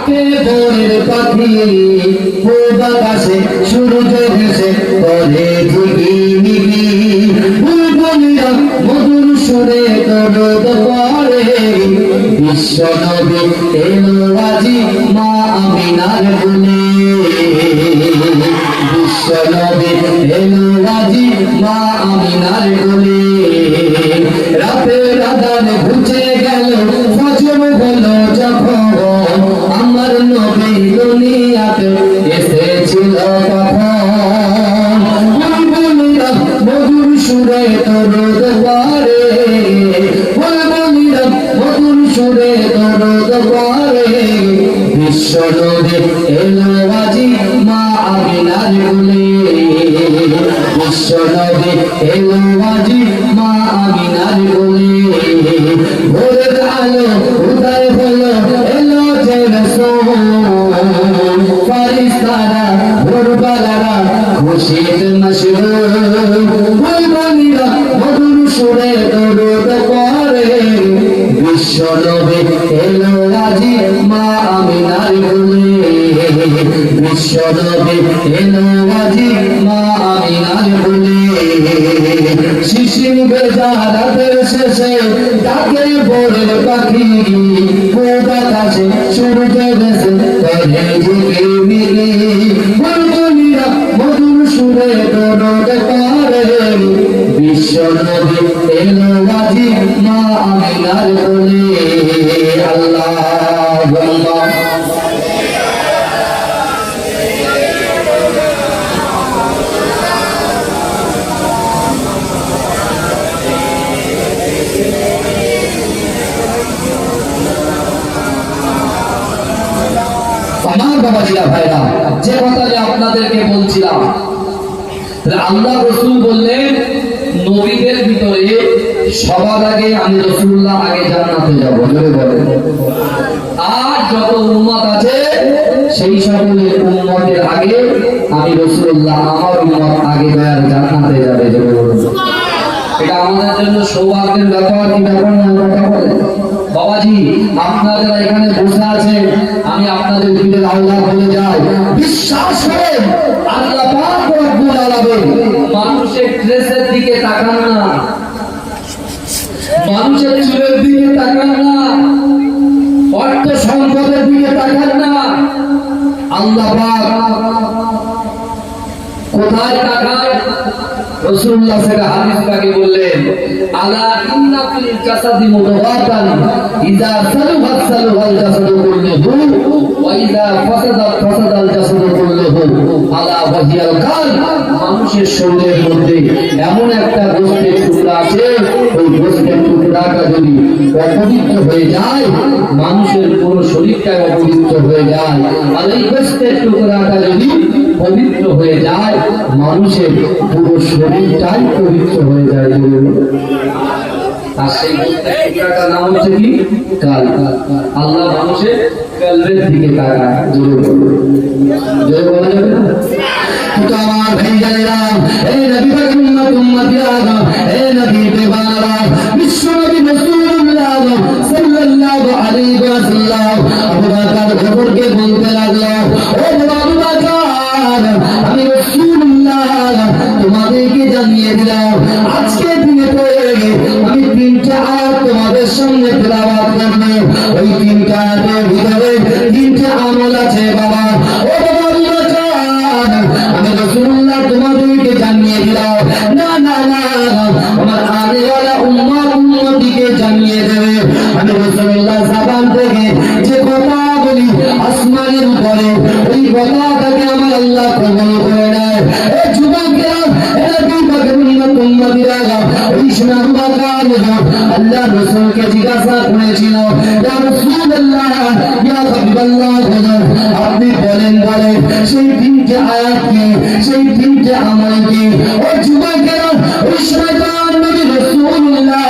থাকে ভোরের পাখি পূব আকাশে সূর্য ভেসে করে ঝিকিমিকি বুলবুলিরা মধুর সুরে দরদ পড়ে বিশ্ব নবী এলো আজি মা আমিনার কোলে বিশ্ব নবী এলো আজি মা আমিনার কোলে রাতের আধার ঘুচে গেল ফজর হলো যখন আমার নবী দুনিয়াতে এসেছিল তখন বুলবুলিরা মধুর সুরে দরদ পড়ে বুলবুলিরা মধুর সুরে দরদ পড়ে বিশ্ব নবী এলো আজি মা আমিনার কোলে বিশ্ব নবী এলো আজি মা আমিনার কোলে ভোরের আলো উদয় হলো এলো যে রাসূল ফারিস্তারা ভোরবেলারা খুশিতে মশগুল বুলবুলিরা মধুর সুরে দরদ পড়ে বিশ্ব নবী এলো আজি মা আমিনার কোলে বিশ্ব নবী এলো আজি মা আমিনার কোলে শিশির ভেজা রাতের শেষে ডাকে ভোরের পাখি পূব আকাশে সূর্য ভেসে করে ঝিকিমিকি বুলবুলিরা মধুর সুরে দরদ পড়ে বিশ্ব নবী এলো আজি মা আমিনার কোলে আল্লাহুম্মা আমার বাবাজিরা ভাইরা যে কথাটা আপনাদেরকে বলছিলাম আল্লাহ রাসূল বললেন নবীদের ভিতরে সবার আগে আমি রাসূলুল্লাহ আগে জান্নাতে যাব জোরে বলেন আর যত উম্মত আছে সেই সকলের উম্মতের আগে আমি রাসূলুল্লাহ আমার উম্মত আগে জান্নাতে যাবে জোরে বলেন এটা আমাদের জন্য সৌভাগ্যের ব্যাপার কি ব্যাপার না কথা বলেন বাবাজি আপনারা এখানে বসে আছেন আমি আপনাদের দিলের আল্লাহ বলে যাই বিশ্বাস করেন আল্লাহ পাক রব্বুল আলামিন মানুষের ড্রেসের দিকে তাকান না মানুষের চুলের দিকে তাকান না অর্থ সম্পদের দিকে তাকান না আল্লাহ পাক কোথায় তাকায় রাসূলুল্লাহ সেটা হাদিস পাকে বললেন আলা ইন্না ফিল জাসাদি মুদগাতান ইযা সালুহা সালুহাল জাসাদু কুল্লুহু ওয়া ইযা ফাসাদাল জাসাদু কুল্লুহু আলা ওয়াহিয়াল কালব মানুষের শরীরের মধ্যে এমন একটা গোশতের টুকরা আছে ওই গোশতের টুকরাটা যদি অপবিত্র হয়ে যায় মানুষের পুরো শরীরটাই অপবিত্র হয়ে যায় আর এই গোশতের টুকরাটা যদি পবিত্র হয়ে যায় মানুষের পুরো শরীরটাই পবিত্র হয়ে যায় আর সেই টুকরাটার নাম হচ্ছে কি কাল আল্লাহ মানুষের কলবের দিকে তাকায় জোরে বলা যাবে না তো আমার ভাইজানেরা এই নবী পাকের উম্মতিরা এই নবী বেবারা বিশ্ব নবী রাসূলুল্লাহ সাল্লাল্লাহু আলাইহি ওয়াসাল্লাম আবু বকর খবরকে বলতে লাগলো ও আবু বকর আমি রাসূলুল্লাহ তোমাদেরকে জানিয়ে দিলাম আজকে দিনে আমি তিনটা আয়াত তোমাদের সামনে তেলাওয়াত করব ওই তিনটা আয়াতের ভিতরে তিনটা আমল আছে বাবা ও বাবা আবু বকর আমি রাসূলুল্লাহ তোমাদেরকে জানিয়ে দিলাম না না না আমার আনেওয়ালা উম্মতিকে জানিয়ে দেবে আমি রাসূলুল্লাহ জবান থেকে যে কথা বলি আসমানের উপরে ওই কথাটাকে আমার আল্লাহ কবুল করে নেয় এই যুবকেরা এরা বিপদের উম্মতিরা ওই শোনা বাকার আল্লাহ রাসূলকে জিজ্ঞাসা করেছিল ইয়া রাসূলুল্লাহ ইয়া হাবিবাল্লাহ আপনি বলেন সেই তিনটে আয়াত কি সেই তিনটে আমল কি ও যুবকেরা ওই শয়তান নবী রাসূলুল্লাহ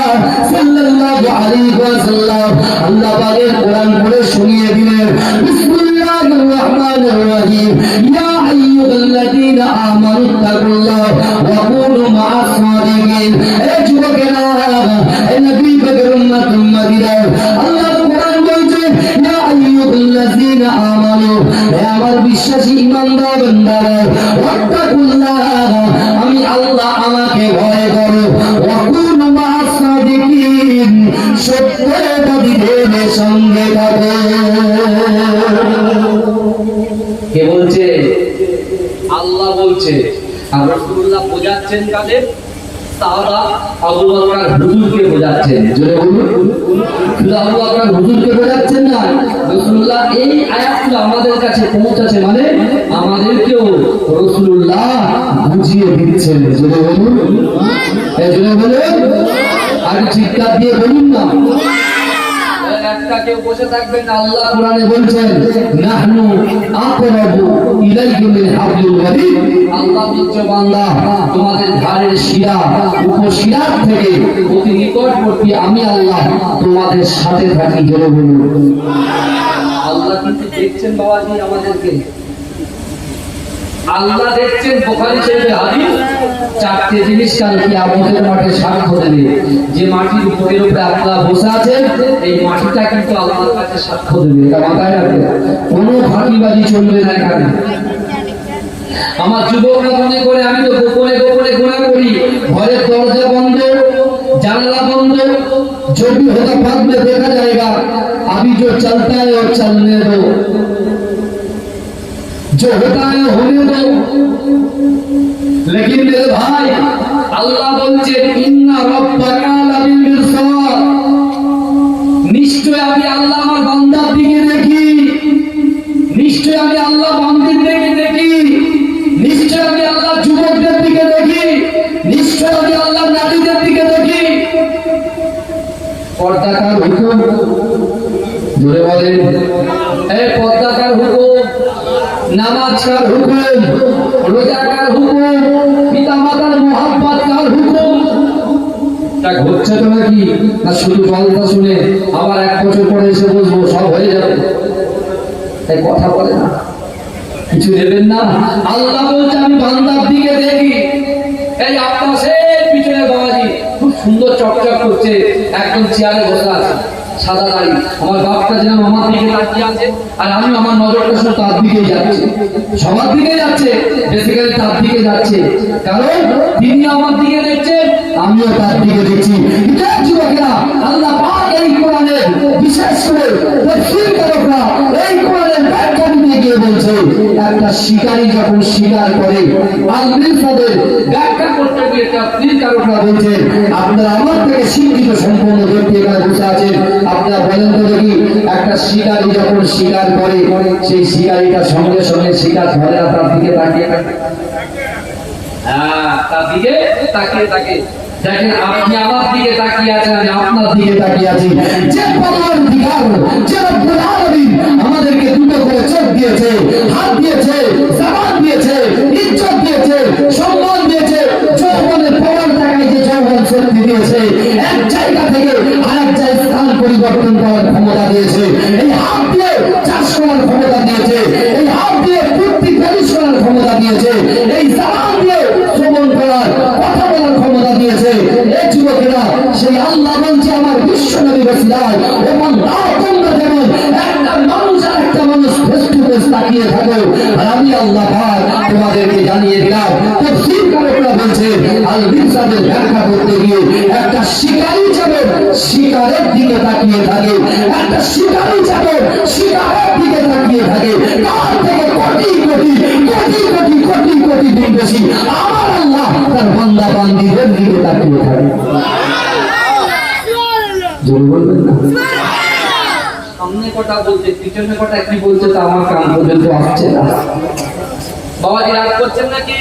সাল্লাল্লাহু আলাইহি ওয়াসাল্লাম আল্লাহ পাকের কোরআন পড়ে শুনিয়ে দিলেন বিসমিল্লাহির রহমানির রহিম ইয়া আইয়ুহাল্লাযীনা আমানু তাকুল্লাহ ওয়া কুনু মা'আস সাদিকিন এ যুবকেরা এ নবী পাকের উম্মতিরা আল্লাহ কোরআন বলছে ইয়া আইয়ুহাল্লাযীনা আইয়ুহাল্লাযীনা আমানু, হে আমার বিশ্বাসী ঈমানদার বান্দারা, ওয়াত্তাকুল্লাহ, আমি আল্লাহ আমাকে ভয় করো, ওয়া কুনু মা'আস সাদিকিন, সত্যবাদীদের সঙ্গে থাকো। কে বলছে? আল্লাহ বলছে। আর রাসূলুল্লাহ বোঝাচ্ছেন কাদের? সাহাবা আবু বকর হুজুরকে বোঝাচ্ছেন। জোরে বলুন। শুধু আবু বকর হুজুরকে বোঝাচ্ছেন না, রাসূলুল্লাহ এই আয়াতগুলো আমাদের কাছে পৌঁছাচ্ছে, মানে আমাদেরকেও রাসূলুল্লাহ বুঝিয়ে দিচ্ছেন। জোরে বলুন। জোরে বলুন। আর চিৎকার দিয়ে বলুন না। একটা কেউ বসে থাকবেন না। আল্লাহ কোরআনে বলছেন, নাহনু আকরাবু ইলাইহি মিন হাবলিল ওয়ারিদ। আল্লাহ বলছে, বান্দা তোমাদের ঘাড়ের শিরা, উপশিরা থেকে অতি নিকটবর্তী আমি আল্লাহ তোমাদের সাথে থাকি। জোরে বলুন। আল্লাহ কিন্তু দেখছেন বাবাজি আমাদেরকে। আল্লাহ দেখছেন। বুখারী শরীফে হাদিস, চারটি জিনিস কাল কিয়ামতের মাঠে সাক্ষ্য দেবে। যে মাটির উপরের উপরে আল্লাহ বসে আছেন, এই মাটিটা কিন্তু আল্লাহর কাছে সাক্ষ্য দেবে। এটা মাথায় রাখবেন, কোনো ফাঁকিবাজি চলবে না এখানে। আমার যুবকরা মনে করে আমি তো গোপনে গোপনে গুনাহ করি, ঘরের দরজা বন্ধ, জানলা বন্ধ, যদি होता बाद में देखा जाएगा, अभी जो चलता है और चलने दो, जो होता है होने दो। लेकिन मेरे भाई, अल्लाह बोलছে ইন্না রাব্বাকা লাবিল মিরসাদ, নিশ্চয় আমি আল্লাহ আমার বান্দার দিকে দেখি, নিশ্চয় আমি আল্লাহ বান্দির দিকে দেখি, নিশ্চয় আমি আল্লাহ যুবকদের দিকে দেখি, নিশ্চয় আমি আল্লাহ নারীদের দিকে দেখি। পর্দা কার হুকুম? জোরে বলেন। এই পর্দা কার হুকুম? নামাজ কার হুকুম? রোজা কার হুকুম? পিতা মাতার মুহাব্বত কার হুকুম? তা হচ্ছে তো নাকি? না শুধু বলতা শুনে আবার এক বছর পরে এসে বসবো সব হয়ে যাবে? তাই কথা বলে না, কিছু দেবেন না। আল্লাহ বলছে আমি বান্দার দিকে দেখি। এই আপনার সেই পিছনে বাবাজি খুব সুন্দর চকচক করছে, একদম চেয়ারে বসে আছে, সাদা দাড়ি। আমার বাপটা যেন আমার দিকে তাকিয়ে আছে, আর আমি আমার নজরটা শুধু তার দিকেই যাচ্ছে, সবার দিকে যাচ্ছে, বেসিক্যালি তার দিকে যাচ্ছে, কারণ তিনি আমার দিকে দেখছেন, আমিও তার দিকে দেখছি। যুবকেরা, আল্লাহ পাক এই কোরআনের বিশেষ করে তাফসীরকারকরা এই কোরআনের ব্যাখ্যা দিতে গিয়ে বলছে, একটা শিকারী যখন শিকার করে, আল-মিরসাদের ব্যাখ্যা করতে গিয়ে তাফসীরকারকরা বলছে, আপনারা আমার থেকে শিক্ষিত সম্পন্ন ব্যক্তি এখানে বসে আছেন, আপনারা বলেন তো দেখি, একটা শিকারী যখন শিকার করে, সেই শিকারীটা সঙ্গে সঙ্গে শিকার ধরে না, তার দিকে তাকিয়ে থাকে। হ্যাঁ, তার দিকে তাকিয়ে থাকে। দেখেন, আপনি আমার দিকে তাকিয়ে আছেন, আমি আপনার দিকে তাকিয়ে আছি। যে পরওয়ারদিগার, যে রব্বুল আলামিন আমাদেরকে দুটো করে চোখ দিয়েছে, হাত দিয়েছে, জবান দিয়েছে, ইজ্জত দিয়েছে, সম্মান দিয়েছে, যৌবনের প্রবল টাকায় যে যৌবন শক্তি দিয়েছে, এক জায়গা থেকে আরেক জায়গায় স্থান পরিবর্তন করার ক্ষমতা দিয়েছে, এই হাত দিয়ে চাষ করার ক্ষমতা দিয়েছে, এই হাত দিয়ে কুর্তি প্যারিস করার ক্ষমতা দিয়েছে, এই জবান দিয়ে শ্রবণ করার, কথা বলার ক্ষমতা দিয়েছে। এই যুবকেরা, সেই আল্লাহ বলছে আমার বিশ্ব নবী বসিলায়, এবং তোমরা যেমন একটা মানুষ আর একটা মানুষ ফেস টু ফেস তাকিয়ে থাকো, আর আমি আল্লাহ পাক তোমাদেরকে জানিয়ে দিলাম। তাফসীরকারকরা বলছে, আল-মিরসাদের ব্যাখ্যা করতে গিয়ে একটা শিকারী যেমন শিকারের দিকে তাকিয়ে থাকে, একটা শিকারী যেমন শিকারের দিকে তাকিয়ে থাকে, তার থেকে কোটি কোটি কোটি কোটি কোটি কোটি গুণ বেশি আমার আল্লাহ তার বান্দা বান্দীদের দিকে তাকিয়ে থাকে। জোরে বলবেন না? সামনে কথা বলছে, পিছনে কথা কি বলছে তা আমার কান পর্যন্ত আসছে না। বাবাজি রাগ করছেন নাকি?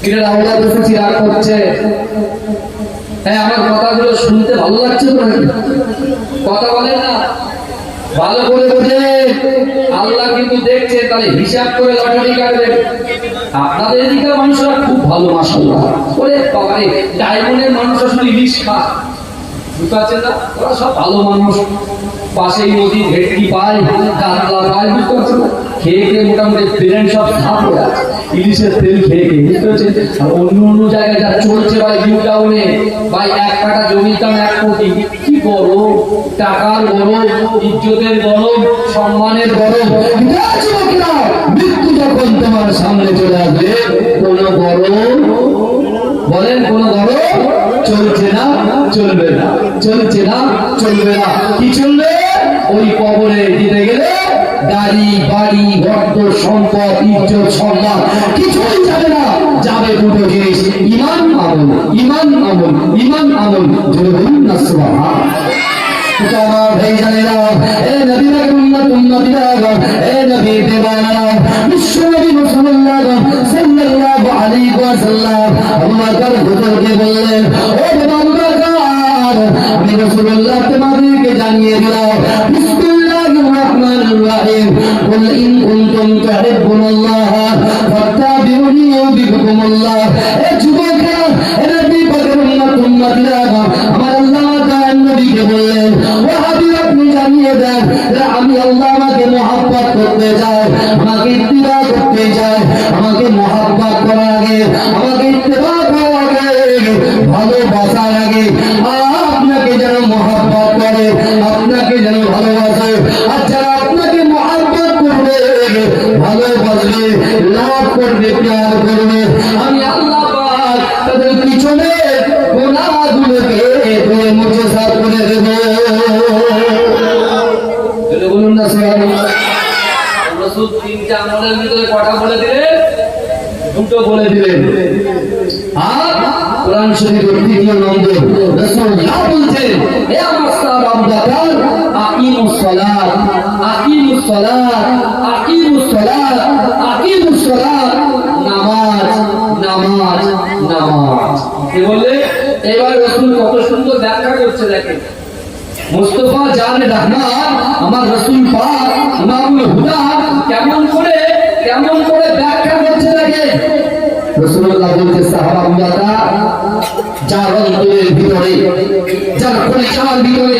পীরের আওলাদ এসেছি রাগ করছে? হ্যাঁ, আমার কথাগুলো শুনতে ভালো লাগছে তো নাকি? কথা বলেন না, ভালো করে বোঝে। আল্লাহ কিন্তু দেখছে, তাহলে হিসাব করে লটারি কাটবেন। আপনাদের এদিকে মানুষরা খুব ভালো, মাশাআল্লাহ। ওরে বাবারে, ডায়মন্ডের মানুষ আসলে ইলিশ খায়, বুঝতে পারছেন না? ওরা সব ভালো মানুষ, পাশেই নদী ভেটকি পায়, কাতলা পায়, বুঝতে পারছেন না? খেয়ে খেয়ে মোটামুটি ব্রেন সব সাফ হয়ে আছে ইলিশের তেল খেয়ে খেয়ে, বুঝতে পারছেন? আর অন্য অন্য জায়গায় যা চলছে ভাই নিউ টাউনে ভাই 1 কাঠা জমির দাম 1 কোটি, কি গরম, টাকার গরম, ইজ্জতের গরম, সম্মানের গরম। মৃত্যু যখন তোমার সামনে চলে আসবে কোন গরম, বলেন কোন গরম চলছে না, চলবে না, চলছে না, চলবে না। কি চলবে? ওই কবরে দিতে গেলে গাড়ি বাড়ি অর্থ সম্পদ ইজ্জত সম্মান কিছুই যাবে না, যাবে দুটো জিনিস, ঈমান আমল, ঈমান আমল, ঈমান আমল। জোরে বলুন না সুবহানাল্লাহ। আমার ভাই জানেরা, এ নবী উম্মতিরা, এ নবী দেওয়ানা, বিশ্ব নবী রাসূলুল্লাহ সাল্লাল্লাহু আলাইহি ওয়াসাল্লাম আবু বকর হুজুরকে বললেন, ও আবু বকর, আমি রাসূলুল্লাহ তোমাদেরকে জানিয়ে দিলাম, বিসমিল্লাহির রহমানির রহিম, কুল ইন কুনতুম তুহিব্বুনাল্লাহ ফাত্তাবিউনি ইউহিব্বুকুমুল্লাহ। এ যুবকেরা, এ নবী পাকের উম্মতিরা, আমার আল্লাহ তাআলা নবীকে বললেন, ও হাবিব আপনি জানিয়ে দেন যে আমি আল্লাহ আমাকে মহব্বত করতে চাই, আমাকে ইত্তিবা করতে চাই, আমাকে মহব্বত করার আগে, আমাকে ইত্তিবা করার আগে, ভালোবাসার আগে আপনাকে যেন মহব্বত করে, আপনাকে যেন ভালোবাসে। আর যারা আপনাকে মহব্বত করবে, ভালোবাসবে, লাভ করবে, প্যার করবে, আমি আল্লাহ পাক তাদের পিছনে গুনাহগুলোকে ধুয়ে মুছে সাফ করে দেব। বলুন না সুবহানাল্লাহ। রাসূল 3টা আমলের ভিতরে কটা বলে দিলেন? 2টো বলে দিলেন। আর কোরআন শরীফের 3য় নম্বর রাসূলুল্লাহ বলছেন, হে আমার সাহাবা আবু বকর, আকিমুস সালাত, আকিমুস সালাত, আকিমুস সালাত, আকিমুস সালাত, নামাজ, নামাজ, নামাজ। কি বললে? এবার রাসূল কত সুন্দর ব্যাখ্যা করছে, দেখেন। মুস্তাফা জান রহমান আমার রাসূল পাক ইমামুল হুদা কেমন করে ব্যাখ্যা করছে, দেখেন। রাসূলুল্লাহ বলতে, সাহাবারা, যার অন্তরের ভিতরে, যার কলিজার ভিতরে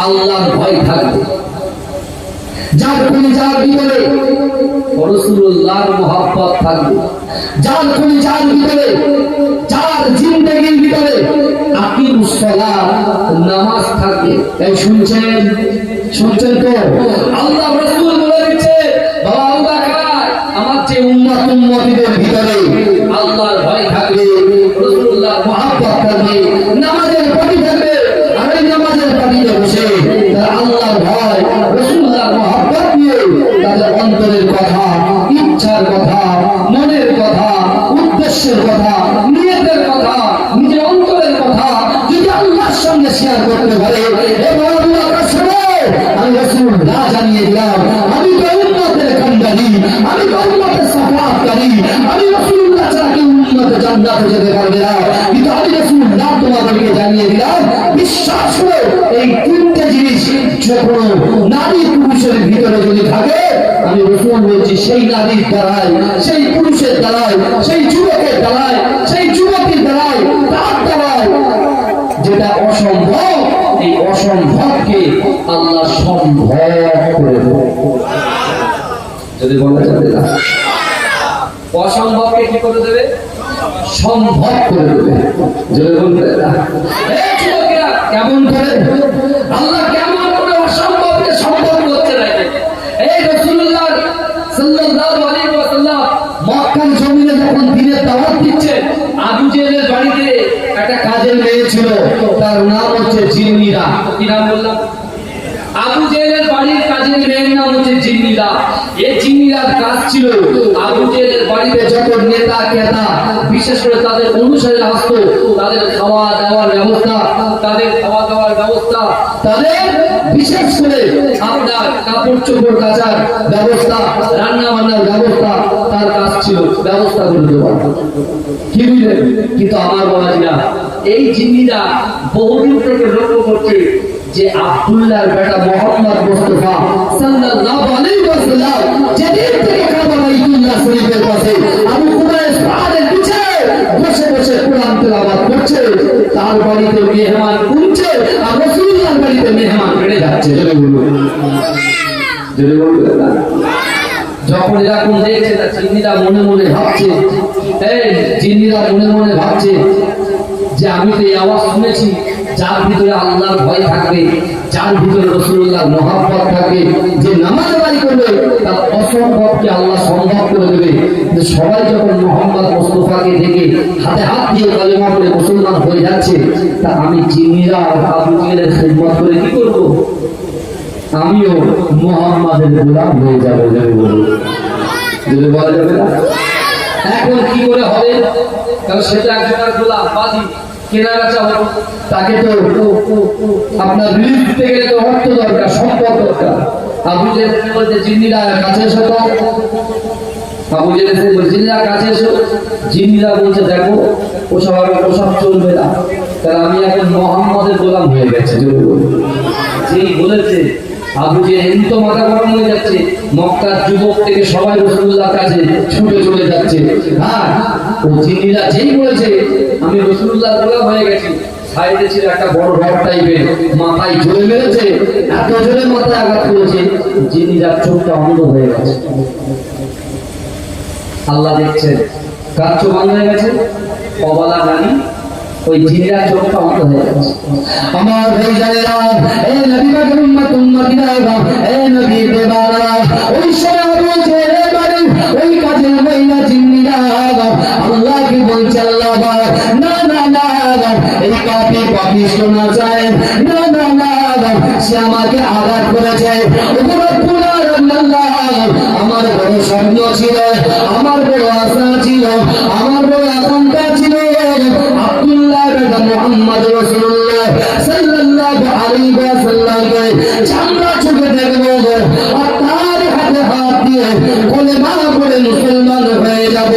আল্লাহর ভয় থাকবে, যার কলিজার ভিতরে রাসূলুল্লাহর মহব্বত থাকবে, যার কলিজার ভিতরে, যার জিন্দেগির ভিতরে আকিমুস সালাত, নামাজ থাকবে। এই শুনছেন তো? আল্লাহ রাসূল বলে দিচ্ছে, বাবা আবু বকর, আমার যে উম্মতিদের ভিতরে আল্লাহর ভয় থাকবে, রাসূলুল্লাহর মহব্বত থাকবে, নামাজের প্রতি থাকবে, আর এই নামাজের প্রতিতে বসে তারা আল্লাহর ভয়, রাসূলুল্লাহর মহব্বত নিয়ে তাদের অন্তরের কথা, ইচ্ছার কথা, মনের কথা, উদ্দেশ্যের কথা, নিয়তের কথা, নিজের অন্তরের কথা যদি আল্লাহর সঙ্গে শেয়ার করতে পারে, এবং আল্লাহর কাছে আমি রাসূলুল্লাহ জানিয়ে দিলাম, আমি তো উম্মতের কান্ডারি, আমি তো উম্মতের সাফাতকারী, আমি রাসূলুল্লাহ ছাড়া কেউ উম্মতে জান্নাতে যেতে পারবে না। কিন্তু আমি রাসূলুল্লাহ তোমাদেরকে জানিয়ে দিলাম, বিশ্বাস করো, এই 3টে জিনিস যখন নারী পুরুষের ভিতরে যদি থাকে, আমি রাসূল বলছি, সেই নারীর দ্বারাই, সেই পুরুষের দ্বারাই, সেই যুবকের দ্বারাই, সেই যুবতীর দ্বারাই, তার দ্বারাই যেটা অসম্ভব, এই অসম্ভবকে আল্লাহ সম্ভব করে দেবে। যদি বলা যাবে না, অসম্ভবকে কি করে দেবে? সম্ভব করে দেবে। যদি বলতে না, এই যুবকেরা, কেমন করে আল্লাহ কেমন করে অসম্ভবকে সম্ভব করতে লাগে। এই রাসূলুল্লাহ সাল্লাল্লাহু আলাইহি ওয়াসাল্লাম মক্কার জমিনে যখন দ্বীনের দাওয়াত দিচ্ছেন, আবু জেহেলের বাড়িতে একটা কাজের মেয়ে ছিল, তার নাম হচ্ছে জিন্নিরা। কি নাম বললাম? আবু জেহেলের বাড়ির কাজের মেয়ের নাম হচ্ছে জিন্নিরা। এই জিন্নিরার কাজ ছিল আবু জেহেলের বাড়িতে যত নেতা কেতা, বিশেষ করে তাদের অনুসারী আসতো, তাদের খাওয়া দাওয়ার ব্যবস্থা, তাদের বিশেষ করে আপনার কাপড় চোপড় কাচার ব্যবস্থা, রান্না বান্নার ব্যবস্থা, তার কাজ ছিল ব্যবস্থা করে দেওয়া। কি বুঝলেন? কিন্তু আমার বাবাজিরা, এই জিন্নিরা বহুদিন থেকে লক্ষ্য করছে যে আব্দুল্লাহর বেটা মুহাম্মদ মুস্তাফা সাল্লাল্লাহু আলাইহি ওয়াসাল্লাম যেদিন থেকে কাবা বাইতুল্লাহ শরীফের পাশে আবু কুবাইস পাহাড়ের নিচে বসে বসে কোরআন তেলাওয়াত করছে, তার বাড়িতে মেহমান কমছে, আর রাসূলুল্লাহর বাড়িতে মেহমান বেড়ে যাচ্ছে। জোরে বলুন, জোরে বলুন। যখন এরকম দেখছে না, জিন্নিরা মনে মনে ভাবছে, জিন্নিরা মনে মনে ভাবছে যে আমি তো এই আওয়াজ শুনেছি, যার ভিতরে আল্লাহর ভয় থাকবে, যার ভিতরে রাসূলুল্লাহর মহব্বত থাকবে, যে নামাজ আদায় করবে তার অসম্ভবকে আল্লাহ সম্ভব করে দেবে। সবাই যখন মুহাম্মদ মুস্তাফাকে দেখে হাতে হাত দিয়ে কালেমা পড়ে মুসলমান হয়ে যাচ্ছে, তা আমি জিন্নিরা আর আবু জেহেলের খিদমত করে কি করব? আমিও মুহাম্মাদের গোলাম হয়ে যাবো, যদি বলা যাবে না। এখন কি করে হবে? কারণ সেটা একজনের গোলাম বাদী কেনা বেচা হলো, তাকে তো আপনার রিলিজ দিতে গেলে তো অর্থ দরকার, সম্পদ দরকার। আবু জেহেল বলতে জিন্নিরা কাছে এসো, তো আবু জেহেল বলছে জিন্নিরা কাছে এসো। জিন্নিরা বলছে দেখো ওসব ওসব চলবে না, কারণ আমি এখন মুহাম্মাদের গোলাম হয়ে গেছে। যেই বলেছে আবু জেহেল তো মাথা গরম হয়ে যাচ্ছে, মক্কার যুবক থেকে সবাই রাসূলুল্লাহর কাছে ছুটে চলে যাচ্ছে। হ্যাঁ, ও জিন্নিরা যেই বলেছে আমি রাসূলুল্লাহর গোলাম হয়ে গেছি, সাইডে ছিল একটা বড় রড টাইপের, মাথায় জোরে মেরেছে, এত জোরে মাথায় আঘাত করেছে, জিন্নিরা চোখটা অন্ধ হয়ে গেছে। আল্লাহ দেখছে কার চোখ অন্ধ হয়ে গেছে? অবলা গানি, ওই জিন্নিরা চোখটা অন্ধ হয়ে গেছে। আমার ভাই জানেরা, এই নবী পাকের উম্মত উম্মতিরা, এই নবী দেবারা, ওই সময় বলছে এবারে ওই কাজের মহিলা জিন্নিরা আল্লাহকে বলছে আল্লাহ না না না, এই কাপি পাপি শোনা যায় না না না, সে আমাকে আঘাত করেছে। আমার বড় স্বপ্ন ছিল, আমার বড় আশা ছিল, আমার বড় আকাঙ্ক্ষা ছিল আব্দুল্লাহ বিন মুহাম্মদ রাসূলুল্লাহ সাল্লাল্লাহু আলাইহি ওয়াসাল্লামকে চামড়া চোখে দেখবো আর তার হাতে হাত দিয়ে কলেমা পড়ে মুসলমান হয়ে যাব।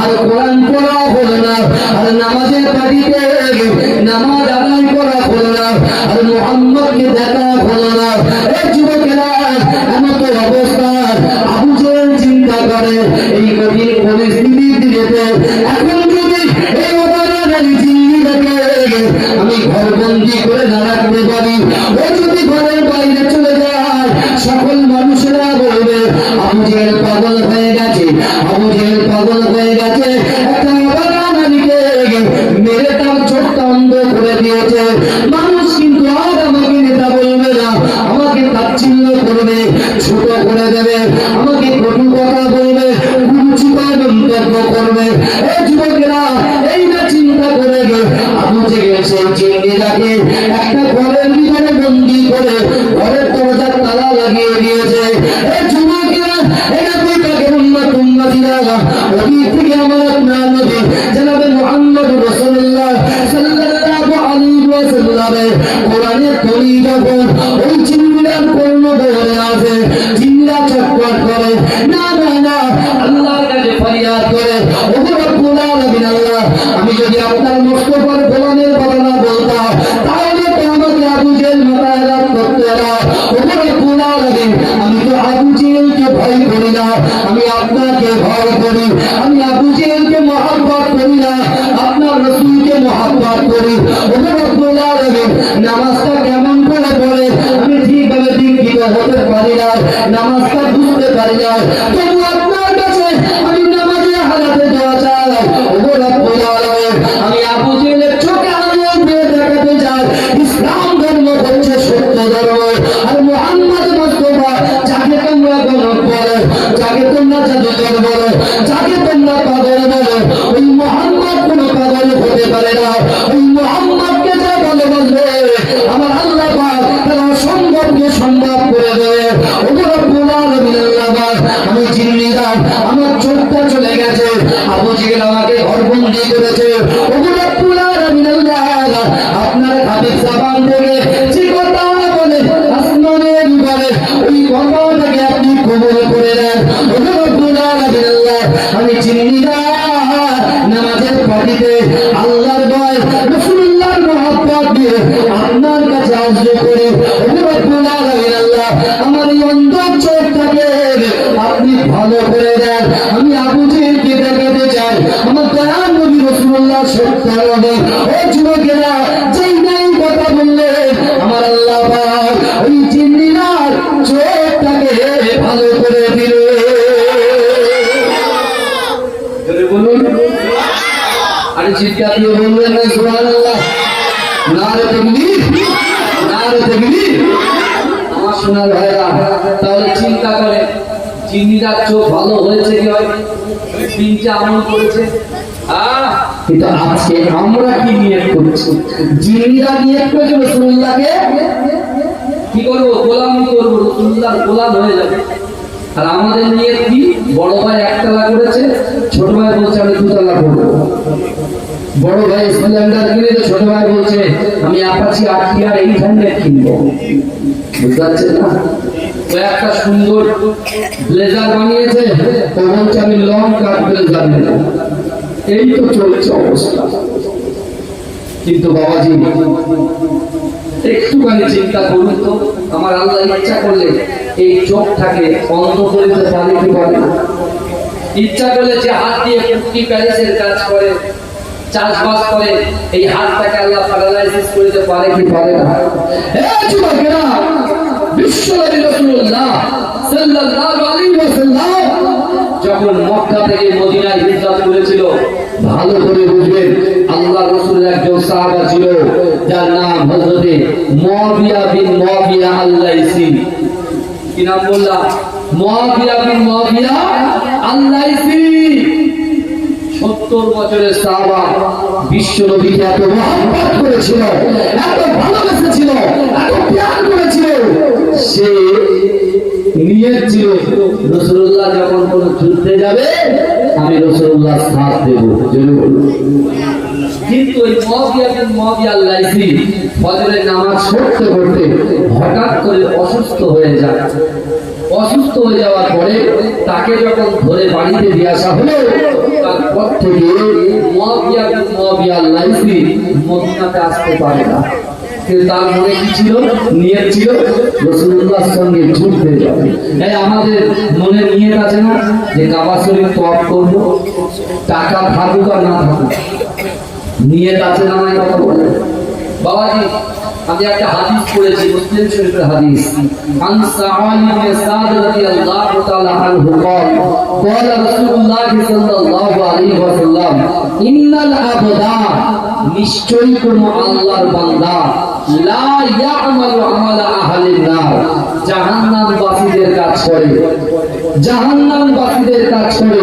আর কোরআন পড়া হলো না, আর নামাজের বাড়িতে নামাজ আদায় করা হলো না, আর মুহাম্মদকে দেখা হলো না। এই যুবকেরা এমন তো অবস্থা, আবু জেহেল চিন্তা করে এই কঠিন পরিস্থিতিতে এখন যদি এই অবদান জিন্নিরাকে আমি ঘরবন্দি করে না রাখতে পারি, ও যদি ঘরের বাইরে চলে যায় সকল মানুষেরা বলবে আবু জেহেল পাগল হয়ে গেছে, আবু জেহেল পাগল হয়ে গেছে, একটা অবদানকে মেরে তার চোখটা অন্ধ করে দিয়েছে। মানুষ কিন্তু আর আমাকে নেতা বলবে না, আমাকে তাচ্ছিল্য করবে, ছোট করে দেবে, আমাকে কটু কথা বলবে, কুরুচিকর মন্তব্য করবে। এই যুবকেরা এই না চিন্তা করে আবু জেহেল সেই জিন্নিরাকে একটা ঘরের ভিতরে বন্দী করে ঘরের দরজার তালা লাগিয়ে দিয়েছে। এই যুবকেরা এটা তুই তাকে উম্মত উম্মতিরা ওই থেকে আমার আপনার নবী জনাবে মুহাম্মদ রাসূলুল্লাহ সাল্লাল্লাহু আলাইহি ওয়াসাল্লামের কোরআনের তরি যখন ওই জিন্নিরার কর্ণ ধরে আসে, জিন্নিরা চটপট করে না না না, আল্লাহর কাছে ফরিয়াদ করে ও রব্বুল আলামিন আল্লাহ, আমি যদি আপনার মুস্তাফার গোলামের কথা না বলতাম তাহলে তো আমাকে আবু জেহেল মাথায় আঘাত করতে না। ও রব্বুল আলামিন, আমি তো আবু জেহেলকে ভয় করি না, আমি আপনাকে ভয় করি, আমি আবু জেহেলকে মহব্বত করি না, আপনার রাসূলকে মহব্বত করি। ও রব্বুল আলামিন, নামাজটা কেমন করে পড়ে আমি ঠিকভাবে দীক্ষিত হতে পারি না, নামাজটা বুঝতে পারি না, তবু আপনার কাছে আমি নামাজের হালাতে দোয়া চাই। ও রব্বুল আলামিন, আমি আবু জেহেলের চোখে আঙুল দিয়ে দেখাতে চাই ইসলাম ধর্ম হচ্ছে সত্য ধর্ম, আর মুহাম্মদ মুস্তাফা যাকে তোমরা গণক বলো, যাকে তোমরা জাদুকর বলো, যাকে তোমরা পাগল বলো, ওই মুহাম্মদ কোনো পাগল হতে পারে না। ওই মুহাম্মদকে যা ভালোবাসবে আমার আল্লাহ পাক তার অসম্ভবকে সম্ভব করে দেবে। ও রব্বুল আলামিন আল্লাহ, আমি জিন্নিরা আমার চোখটা চলে গেছে, আবু জেহেল আমাকে ঘরবন্দি করেছে। ও রব্বুল আলামিন আল্লাহ, আপনার হাবিব জবান থেকে যে কথা বলে আসমানের উপরে ওই কথাটাকে আপনি কবুল করে নেন। ও রব্বুল আলামিন আল্লাহ, আমি জিন্নিরা নামাজের পাটিতে আল্লাহর ভয় রাসূলুল্লাহর মহব্বত দিয়ে আপনার কাছে আরজু করি। ও রব্বুল আলামিন আল্লাহ, আমার এই অন্ধ চোখটাকে আপনি ভালো করে দেন। আমি আবু জেহেলকে দেখাতে চাই আমার দয়াল নবী রাসূলুল্লাহ সত্য নবী। ও যুবকেরা, যেই নাই কথা বললে আমার আল্লাহ পাক ওই জিন্নিরা চোখটাকে ভালো করে দিলে। বলুন, আরে চিৎকার দিয়ে বলবেন না সুবহানাল্লাহ, নারে তাকবীর, নারে তাকবীর। আমার শোনার ভাইরা, তাহলে চিন্তা করে জিন্নিরা চোখ ভালো হয়েছে কি হয়, তিনটা আমল করেছে। কিন্তু আজকে আমরা কি নিয়ত করছি? জিন্নিরা নিয়ত করেছে রাসূলুল্লাহকে কি করবো, গোলামি করবো, রাসূলুল্লাহর গোলাম হয়ে যাবে। আর আমাদের নিয়ত কি? বড় ভাই একতলা করেছে, ছোট ভাই বলছে আমি দুতলা করবো। বড় ভাই স্প্লেন্ডার কিনেছে, ছোট ভাই বলছে আমি অ্যাপাচি আরটিআর 800 কিনবো। বুঝতে পারছেন না? ও একটা সুন্দর ব্লেজার বানিয়েছে, ও বলছে আমি লং কাট ব্লেজার নেব। এই তো চলছে অবস্থা। কিন্তু বাবাজি একটুখানি চিন্তা করুন তো, আমার আল্লাহ ইচ্ছা করলে এই চোখটাকে বন্ধ করে দিতে পারে কি পারে না? ইচ্ছা করলে যে হাত দিয়ে কুটি প্যালেসের কাজ করে, চাষবাস করে, এই হাতটাকে আল্লাহ প্যারালাইসিস করে দিতে পারে কি পারে না? এই যুবকেরা, বিশ্বনবী রাসূলুল্লাহ সাল্লাল্লাহু আলাইহি ওয়াসাল্লাম যখন মক্কা থেকে মদিনায় হিজরত করেছিল, ভালো করে বুঝবেন, আল্লাহ রাসূলের একজন সাহাবা ছিল যার নাম হযরতে মুয়াবিয়া বিন মুয়াবিয়া আল-লাইসি। কি নাম বললাম? মুয়াবিয়া বিন মুয়াবিয়া আল-লাইসি। 70 বছরের সাহাবা, বিশ্ব নবীকে এত মহব্বত করেছিল, এত ভালোবেসেছিল, এত প্যার করেছিল। সে নিয়ত ছিল রাসূলুল্লাহ যখন কোন যুদ্ধে যাবে আমি রাসূলুল্লাহ সাথ দেব। কিন্তু ওই মুয়াবিয়া বিন মুয়াবিয়া আল-লাইসি ফজরের নামাজ পড়তে পড়তে হঠাৎ করে অসুস্থ হয়ে যায়। অসুস্থ হয়ে যাওয়ার পরে তাকে যখন ধরে বাড়িতে দিয়ে আসা হলো, তারপর থেকে মুয়াবিয়া বিন মুয়াবিয়া আল-লাইসি মদিনাতে আসতে পারে না। কিন্তু তার মনে কি ছিল? নিয়ত ছিল রাসূলুল্লাহর সঙ্গে যুদ্ধে যাবে। এই আমাদের মনে নিয়ত আছে না যে কাবা শরীফ তওয়াফ করব, টাকা থাকুক আর না থাকুক, নিয়ত আছে না? নাই কথা বলে বাবাজি। আমি একটা হাদিস পড়েছি, মুসলিম শরীফের হাদিস। আন সাআদ ইবনে সাদ রাদিয়াল্লাহু তাআলা আনহু قال قال رسول الله সাল্লাল্লাহু আলাইহি ওয়াসাল্লাম ইন্নাল আবদা, নিশ্চয়ই কোন আল্লাহর বান্দা, লা ইয়ামালু আমালা আহলিন নার, জাহান্নামবাসীদের কাজ করে, জাহান্নামবাসীদের কাজ করে,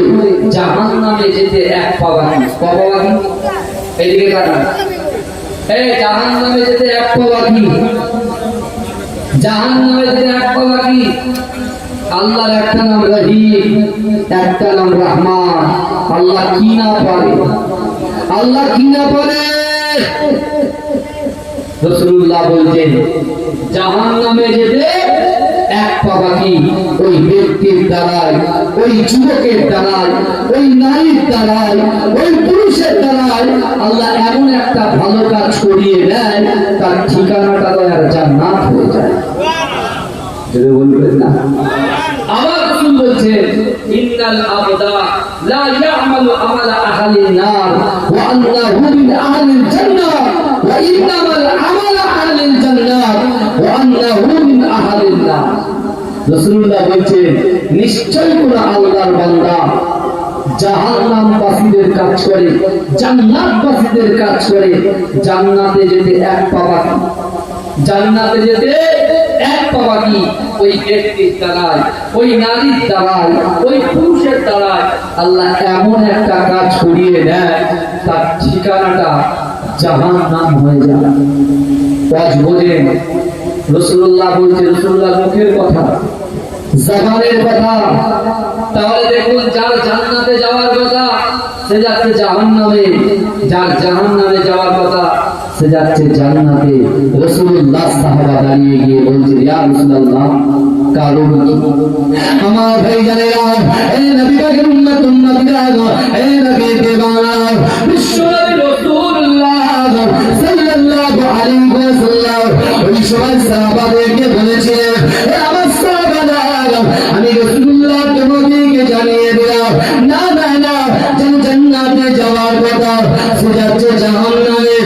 জাহান্নামে যেতে এক পা বাকি। কবা বাকি? এইদিকে তাকান। এই জাহান্নামে যেতে এক পা বাকি, জাহান্নামে যেতে এক পা বাকি। আল্লাহর একটা নাম রহিম, একটা নাম রহমান। আল্লাহ কি না পারে? আল্লাহ কি না পারে? রাসূলুল্লাহ বলছেন জাহান্নামে যেতে এক পা বাকি। ওই ব্যক্তির দ্বারাই, ওই যুবকের দ্বারাই, ওই নারীর দ্বারাই, ওই পুরুষের দ্বারাই আল্লাহ এমন একটা ভালো কাজ করিয়ে দেয়, তার ঠিকানাটা আর জান্নাত হয়ে যায়। যদি বলবেন না, আবার রাসূল বলছেন ইন্নাল আবদা লা ইয়ামালু আমালা আহলিন নার ওয়া আন্নাহু মিন আহলিল জান্নাহ ওয়া ইন্নামাল আমালা আহলিল জান্নাহ ওয়া আন্নাহু মিন আহলিন নার। রাসূলুল্লাহ বলছেন নিশ্চয়ই কোন আল্লাহর বান্দা জাহান্নামবাসীদের কাজ করে, জান্নাতবাসীদের কাজ করে, জান্নাতে যেতে এক পা বাকি, জান্নাতে যেতে এক পা বাকি। ওই ব্যক্তির দ্বারাই, ওই নারীর দ্বারাই, ওই পুরুষের দ্বারাই আল্লাহ এমন একটা কাজ করিয়ে দেয়, তার ঠিকানাটা জাহান্নাম হয়ে যায়। আজ বোঝেন, রাসূলুল্লাহ বলছে, রাসূলুল্লাহ মুখের কথা, জবানের কথা। তাহলে দেখুন, যার জান্নাতে যাওয়ার কথা সে যাচ্ছে জাহান্নামে, যার জাহান্নামে যাওয়ার কথা সে যাচ্ছে জান্নাতে। রাসূলুল্লাহ সাহাবা দাঁড়িয়ে গিয়ে বলছে ইয়া রাসূলুল্লাহ, কারণ কি? আমার ভাইজানেরা, এই নবী পাকের উম্মত, উম্মতিরা, এই নবীর দেওয়ানা বিশ্বনবী রাসূলুল্লাহ সাল্লাল্লাহু আলাইহি ওয়াসাল্লাম ওই সময় সাহাবাদেরকে বলেছিলেন, আমার সাহাবারা, আমি রাসূলুল্লাহ তোমাদেরকে জানিয়ে দিলাম, না না না, জান্নাতে যাওয়ার কথা সে যাচ্ছে জাহান্নামে,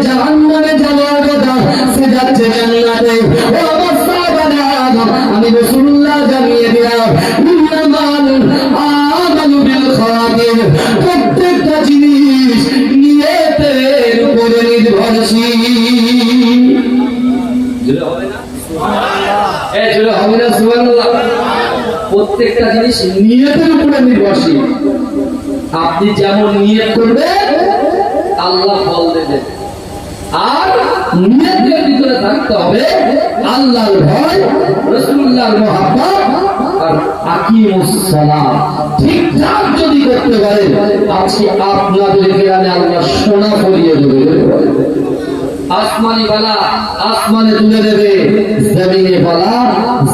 জাহান্নামে যাওয়ার কথা সে যাচ্ছে জান্নাতে। ও আমার সাহাবারা, আমি রাসূলুল্লাহ জানিয়ে দিলাম ইন্নামাল আমালু বিল খাওয়াতির, প্রত্যেকটা জিনিস নিয়তের উপরে নির্ভরশীল। জোরে হবে না সুবহানাল্লাহ? জোরে হবে না সুবহানাল্লাহ? প্রত্যেকটা জিনিস নিয়তের উপরে নির্ভরশীল। আপনি যেমন নিয়ত করবেন আল্লাহ ফল দেবেন। আর নিয়তের ভিতরে থাকতে হবে আল্লাহর ভয়, রাসূলুল্লাহর মহব্বত আর আকিমুস সালাত। ঠিকঠাক যদি করতে পারেন আজকে আপনাদেরকে আমি আল্লাহ সোনা পরিয়ে দেবে। আসমানি বালা আসমানে তুলে দেবে, জমিনে বালা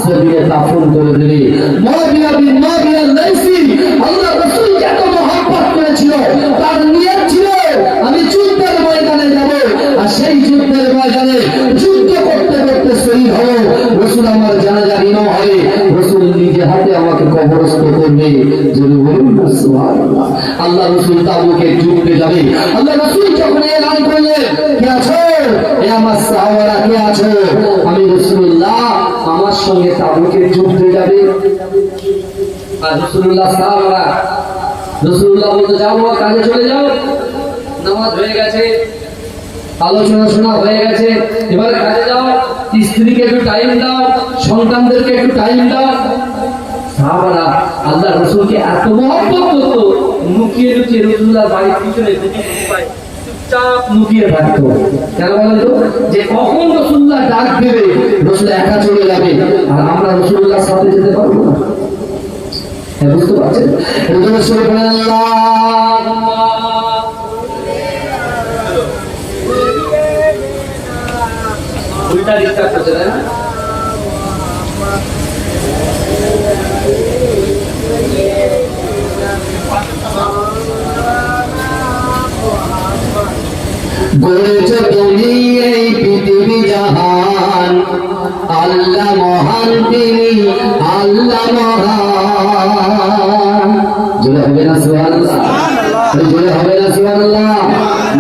জমিনে দাফন করে দেবে। মুআবিয়া বিন মুআবিয়া লাইসি আল্লাহ রাসূল এত মহব্বত করেছিল, তার নিয়ত ছিল আমি যুদ্ধের ময়দানে যাব, আর সেই যুদ্ধের ময়দানে যুদ্ধ করতে করতে শহীদ হব। রাসূল আমার জানাজা ইমাম হবে, রাসূল নিজে হাতে আমাকে কবরস্থ করবে। যদি বলুন না সুবহানাল্লাহ। আল্লাহ রাসূল তাবুকে যুদ্ধে যাবে। আল্লাহ রাসূল যখন এলান করলেন কে আছো এ আমার সাহাবারা, কে আছো? আমি রাসূলুল্লাহ, আমার সঙ্গে তাবুকে যুদ্ধে যাবে। আর রাসূলুল্লাহ সাহাবারা, রাসূলুল্লাহ বলতে যাও কাজে চলে যাও, নামাজ হয়ে গেছে, আলোচনা শোনা হয়ে গেছে, এবার কাজে যাও, স্ত্রীকে একটু টাইম দাও, সন্তানদেরকে একটু টাইম দাও। সাহাবারা আল্লাহ রাসূলকে এত মহব্বত করতো, লুকিয়ে লুকিয়ে রাসূলুল্লাহর বাড়ির পিছনে চুপচাপ লুকিয়ে থাকতো। কেন বলেন তো? যে কখন রাসূলুল্লাহ ডাক দেবে, রাসূল একা চলে যাবে, আর আমরা রাসূলুল্লাহর সাথে যেতে পারবো না। বুঝতে পারছেন? এজন্য সুবহানাল্লাহ। উল্টা দিকটা করছে না? গড়েছ তুমি এই পৃথিবী জাহান, আল্লাহ মহান তিনি, আল্লাহ মহান। জোরে হবে না সুবহানাল্লাহ? জোরে হবে না সুবহানাল্লাহ?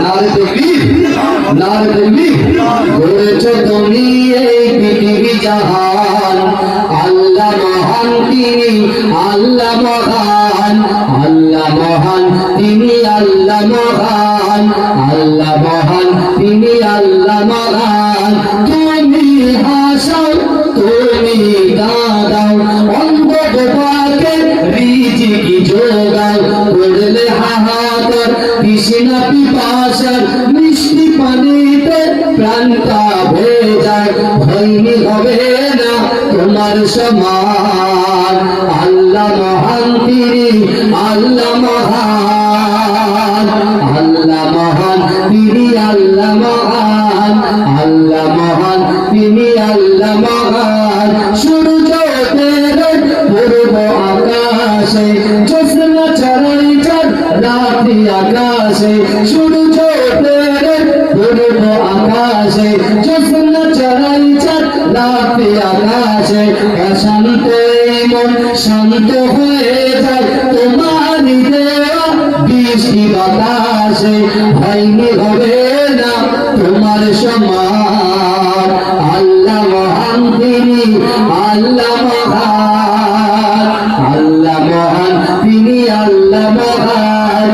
নারে তাকবীর, নারে তাকবীর। গড়েছ তুমি এই পৃথিবী জাহান, আল্লাহ মহান তিনি, আল্লাহ মহান, আল্লাহ মহান তিনি, আল্লাহ মহান, আল্লাহ মহান তিনি, আল্লাহ মহান। তুমি হাসাও, তুমি কাঁদাও, অন্ধ গোপালকে রিজিক যোগাও, করলে হাহাকার তৃষ্ণা পিপাসার, মিষ্টি পানিতে প্রাণটা ভেজায়, হয়নি হবে না তোমার সমান। আল্লাহ মহান তিনি, আল্লাহ মহান, আল্লাহ মহান তিনি, আল্লাহ মহান, আল্লাহ মহান তিনি, আল্লাহ মহান। সূর্য তেরে পূর্ব আকাশে, জ্যোৎস্না ছড়াই চাঁদ রাত্রি আকাশে। সূর্য তেরে পূর্ব আকাশে, জ্যোৎস্না ছড়াই চাঁদ রাত্রি আকাশে। অশান্ত মন শান্ত হয়ে যায় তোমারই দেওয়া বৃষ্টি বাতাসে, হয়নি হবে না তোমার সমান। আল্লাহ মহান তিনি, আল্লাহ মহান, আল্লাহ মহান তিনি, আল্লাহ মহান,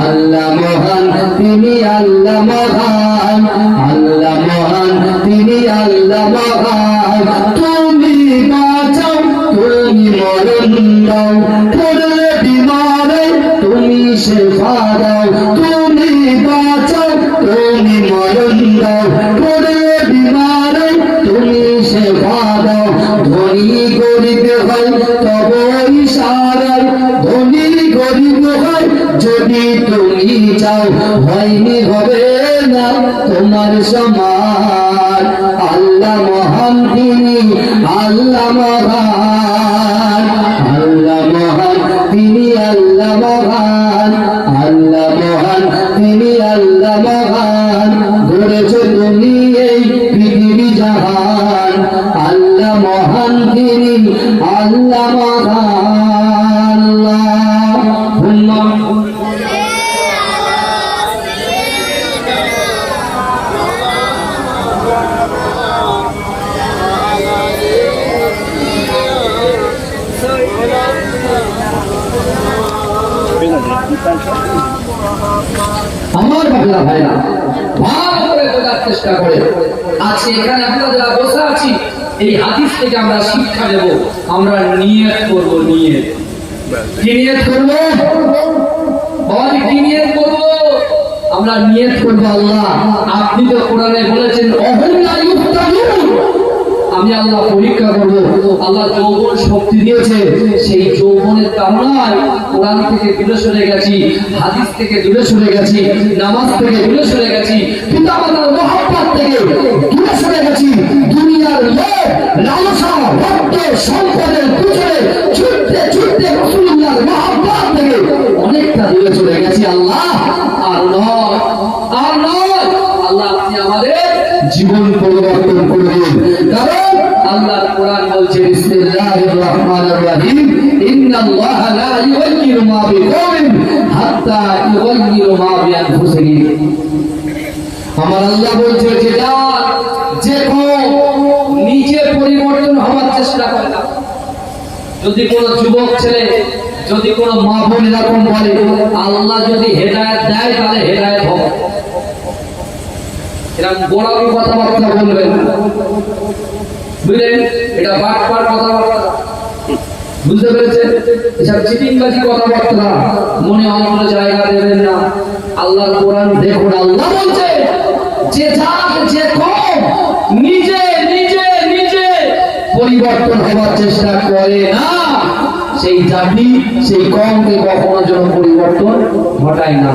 আল্লাহ মহান তিনি, আল্লাহ মহান, আল্লাহ মহান তিনি, আল্লাহ মহান। তুমি বাঁচাও, তুমি মরণ দাও, পড়লে বিমারে তুমি শেফা দাও। তুমি বাঁচাও, তুমি মরণ দাও, পড়লে বিমারে তুমি শেফা দাও। ধনী গরিব হয় তব ইশারায়, ধনী গরিব হয় যদি তুমি চাও, হয়নি হবে না তোমার সমান। আল্লাহ মহান তিনি, আল্লাহ মহান, আল্লাহ মহান তিনি, আল্লাহ মহান, আল্লাহ মহান তিনি, আল্লাহ মহান। গড়েছ তুমি এই পৃথিবী জাহান, আল্লাহ মহান তিনি, আল্লাহ মহান। আল্লাহুম্মা আমার বাবা ভাইরা ভালো করে বোঝার চেষ্টা করে। আজকে এখানে আমরা যারা বসে আছি এই হাদিস থেকে আমরা শিক্ষা নেব, আমরা নিয়ত করব। নিয়ত কি নিয়ত করব? বল কি নিয়ত করব? আমরা নিয়ত করব আল্লাহ আপনি তো কোরআনে বলেছেন অহুম লা ইফতানুন, আমি আল্লাহ পরীক্ষা করব। আল্লাহ যৌবন শক্তি দিয়েছে, সেই যৌবনের কারণে কোরআন থেকে দূরে সরে গেছি, হাদিস থেকে দূরে সরে গেছি, নামাজ থেকে দূরে সরে গেছি, পিতামাতার মহব্বত থেকে দূরে সরে গেছি, দুনিয়ার লোভ লালসা রক্ত সম্পদের পিছনে ছুটতে ছুটতে রাসূলুল্লাহর মহব্বত থেকে অনেকটা দূরে চলে গেছি। আল্লাহ আর নয়, আর নয়, আল্লাহ আপনি আমাদের জীবন পরিবর্তন করবেন। কারণ আল্লাহর কোরআন বলছে বিসমিল্লাহির রহমানির রহিম, ইন্নাল্লাহা লা ইউগাইয়িরু মা বিকওমিন হাত্তা ইউগাইয়িরু মা বিআনফুসিহিম। আমার আল্লাহ বলছে যে নিজে পরিবর্তন হওয়ার চেষ্টা করে না। যদি কোনো যুবক ছেলে, যদি কোনো মা বোন এরকম বলে আল্লাহ যদি হেদায়েত দেয় তাহলে হেদায়েত হবে, এরকম গোলামি কথাবার্তা বলবেন না, বুঝলেন? এটা বাটপার কথাবার্তা, বুঝতে পেরেছেন? এসব চিটিংবাজি কথাবার্তা মনে অন্তরে জায়গা দেবেন না। আল্লাহর কোরআন দেখুন, আল্লাহ বলছে যে যে কম নিজে নিজে নিজে পরিবর্তন হওয়ার চেষ্টা করে না, সেই জাতি সেই কমকে কখনো যেন পরিবর্তন ঘটায় না।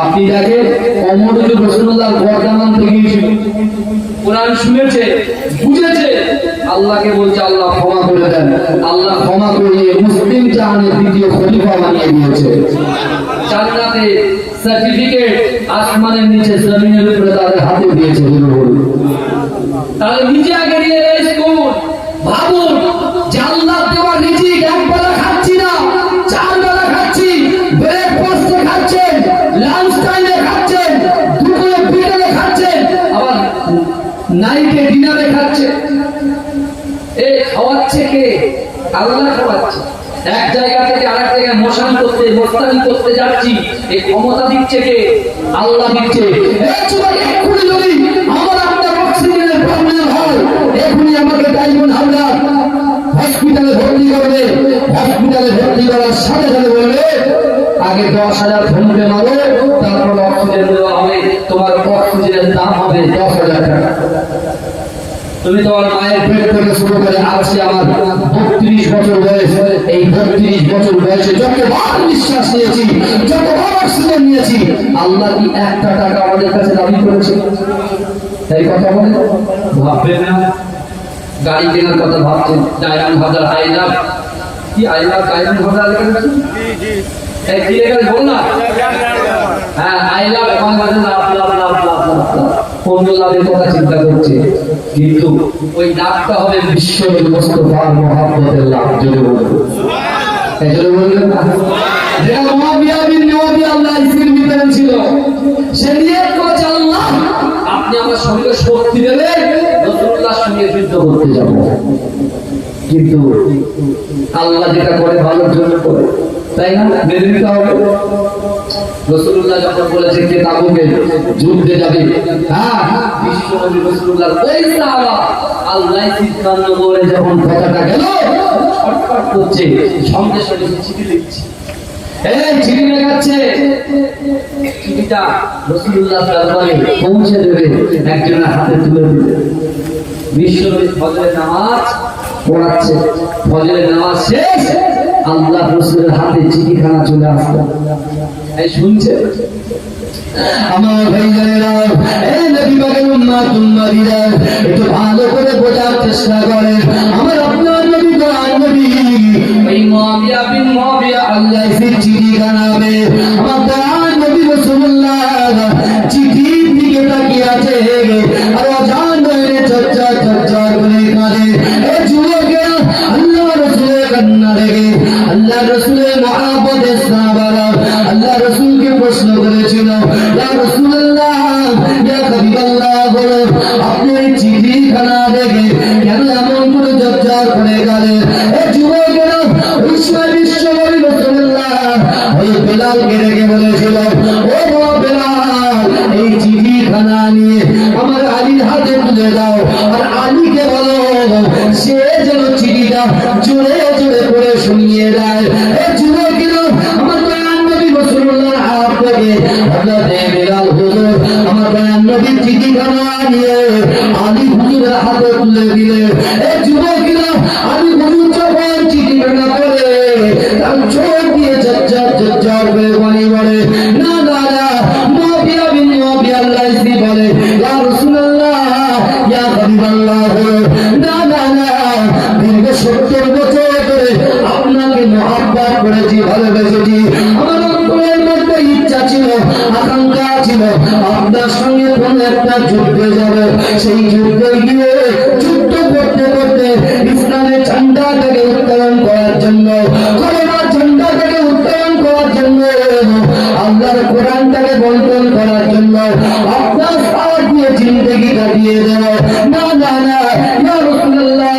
আপনি দেখেন ওমর ইবনে রাসূলুল্লাহ বর্তমান থেকে গিয়েছিল, কোরআন শুনেছে, বুঝেছে, আল্লাহকে বলছে আল্লাহ ক্ষমা করে দেন। আল্লাহ ক্ষমা করে মুসলিম জাহানের দ্বিতীয় খলিফা বানিয়ে দিয়েছে। জান্নাতে সার্টিফিকেট আসমানের নিচে জমিনের উপরে তাদের হাতে দিয়েছে। তাহলে নিজে আগে নিয়ে স্কুল ভাবুন যে আল্লাহ দেওয়া রিজিক একবেলা খাচ্ছি না, চার বেলা খাচ্ছি, ব্রেকফাস্টে খাচ্ছেন, লাঞ্চ টাইমে খাচ্ছেন, দুপুরে বিকেলে খাচ্ছেন, আবার নাইটে ডিনারে খাচ্ছেন। এই খাওয়াচ্ছে কে? আল্লাহ খাওয়াচ্ছে। এক জায়গা থেকে আরেক জায়গায় মশান করতে মোস্তানি করতে যাচ্ছি, এই ক্ষমতা দিচ্ছে কে? আল্লাহ দিচ্ছে। এক্ষুনি যদি আমার আপনার অক্সিজেনের প্রবলেম হয়, এক্ষুনি আমাকে ডাইমন্ড হামলার হসপিটালে ভর্তি করবে। হসপিটালে ভর্তি করার সাথে সাথে বলবে আগে 10,000 ঘন্টা মারো, তারপর অক্সিজেন দেওয়া হবে। তোমার অক্সিজেনের দাম হবে 10,000 টাকা। তুমি তোমার মায়ের পেট থেকে শুরু করে আজকে আমার 32 বছর বয়স, এই 32 বছর বয়সে যতবার নিঃশ্বাস নিয়েছি, যতবার অক্সিজেন নিয়েছি, আল্লাহ কি একটা টাকা আমাদের কাছে দাবি করেছে? এই কথা বলে ভাববেন না। গাড়ি কেনার কথা ভাবছেন, ডায়মন্ড হাজার আইলাভ কি আইলাভ ডায়মন্ড হাজার লিখেছেন? এই কি লেখা বল না? হ্যাঁ আইলাভ এখন বাজে লাভ লাভ লাভ লাভ লাভ, কোন লাভের কথা চিন্তা করছে, কিন্তু ওই লাভটা হবে বিশ্বনবী মুস্তাফার মহব্বতের লাভ। জোরে বলুন, এই জোরে বললেন না? যেটা মুআবিয়া বিন নওয়াবি আল্লাহ ইসের ভিতরে ছিল, সে নিয়ত করেছে আল্লাহ আপনি আমার শরীরে শক্তি দেবেন, রাসূলুল্লাহর সঙ্গে যুদ্ধ করতে যাব। কিন্তু আল্লাহ যেটা করে ভালোর জন্য করে, তাই না? মেনে নিতে হবে। রাসূলুল্লাহ যখন বলেছে কে তাবুকে যুদ্ধে যাবে, হ্যাঁ বিশ্বনবী রাসূলুল্লাহর ওই সাহাবা আল্লাহ সিদ্ধান্ত করে যখন কথাটা গেল ছটফট করছে, সঙ্গে সঙ্গে চিঠি লিখছে, এই চিঠি লেখাচ্ছে, চিঠিটা রাসূলুল্লাহর দরবারে পৌঁছে দেবে, একজনের হাতে তুলে দেবে। বিশ্বনবী ফজরের নামাজ পড়াচ্ছে, ফজরের নামাজ শেষ, আল্লাহ রাসূলের হাতে চিঠিখানা চলে আসলো। এই শুনছে আমার ভাইয়েরা, এই নবী পাকের উম্মত উম্মতিরা, একটু ভালো করে বোঝার চেষ্টা করেন। আমার আপনার নবী তো নবী, এই মুআবিয়া বিন মুআবিয়া আল্লাহ এই চিঠিখানা হবে, আমার নবী রাসূলুল্লাহ চিঠির দিকে তাকিয়ে আছে, আর আজান হয়ে চর্চা চর্চা করে কাঁদে। এই যুবকেরা আল্লাহ রাসূলের কান্না দেখে আল্লাহ রাসূলের মহব্বতের সাহাবারা আল্লাহ রাসূলকে প্রশ্ন করেছিল, ইয়া রাসূলুল্লাহ, ইয়া হাবিবাল্লাহ, বলো আপনি এই চিঠিখানা দেখে কেন এমন করে জর্জর করে গেলেন? এই যুবকেরা বিশ্বনবী রাসূলুল্লাহ ওই বেলালকে জোরে জোরে করে শুনিয়ে দেয়। এই যুবকেরা আমার দয়াল নবী রাসূলুল্লাহর হাত থেকে হযরত বিলাল হুজুর আমার দয়াল নবীর চিঠিখানা নিয়ে আলী হুজুরের হাতে তুলে দিলে। এই যুবকেরা আলী হুজুর যখন চিঠিখানা পড়ে তার চোখ দিয়ে ঝরঝর ঝরঝর করে পানি পড়ে। না না না, মুআবিয়া বিন মুআবিয়া আল-লাইসি বলে, ইয়া রাসূলুল্লাহ, ইয়া হাবিবাল্লাহ, না না না, দীর্ঘ 70 বছর ধরে আপনাকে মহব্বত করেছি, ভালোবেসেছি। আমার অন্তরের মধ্যে ইচ্ছা ছিল, আকাঙ্ক্ষা ছিল আপনার সঙ্গে কোন একটা যুদ্ধে যাব। সেই যুদ্ধে গিয়ে যুদ্ধ করতে করতে ইসলামের ঝান্ডাটাকে উত্তোলন করার জন্য, কলেমার ঝান্ডাটাকে উত্তোলন করার জন্য, আল্লাহর কোরআনটাকে বন্টন করার জন্য আপনার সাথ দিয়ে জিন্দেগি কাটিয়ে দেব। না না না, ইয়া রাসূলুল্লাহ,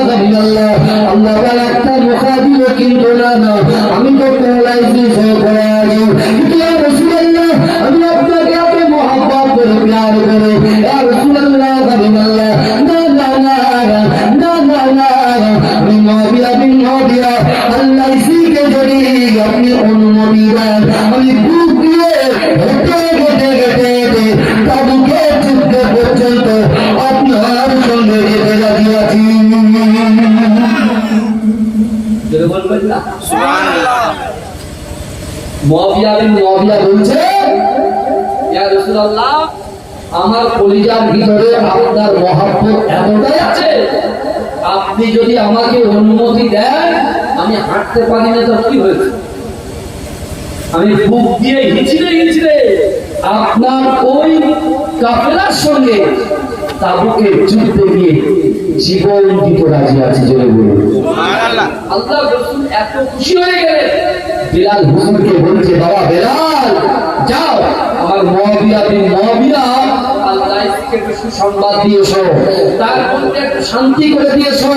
আল্লাহ আল্লাহ একটা মুখা দিল, কিন্তু না না, আমি তো লাইসি করে আছি, কিন্তু ইয়া রাসূলুল্লাহ আমি আপনাকে এত মহব্বত করে প্যার করে, ইয়া রাসূলুল্লাহ, আল্লাহ না না না না না না, আমি মুআবিয়া বিন মুআবিয়া আল-লাইসিকে যদি আপনি অনুমতি দেন, আমি বুক দিয়ে হেঁটে হেঁটে হেঁটে হেঁটে তাবুকে যুদ্ধ পর্যন্ত আপনার সঙ্গে যেতে রাজি আছি। মুআবিয়া বিন মুআবিয়া বলছে, ইয়া রাসূলুল্লাহ আমার কলিজার ভিতরে আপনার মহব্বত এতটাই আছে, আপনি যদি আমাকে অনুমতি দেন, আমি হাঁটতে পারি না তো কি হয়েছে, আমি বুক দিয়ে হিচড়ে হিচড়ে আপনার ওই কাফেলার সঙ্গে তাবুকে যুদ্ধে গিয়ে জীবন দিতে রাজি আছি। জোরে বলুন সুবহানাল্লাহ। আল্লাহ রাসূল এত খুশি হয়ে গেলেন, বিলাল হুজুরকে বলছে, বাবা বিলাল যাও আমার মুআবিয়া বিন মুআবিয়া আল-লাইসিকে একটু সুসংবাদ দিয়েছো, তার মধ্যে একটু শান্তি করে দিয়েছো,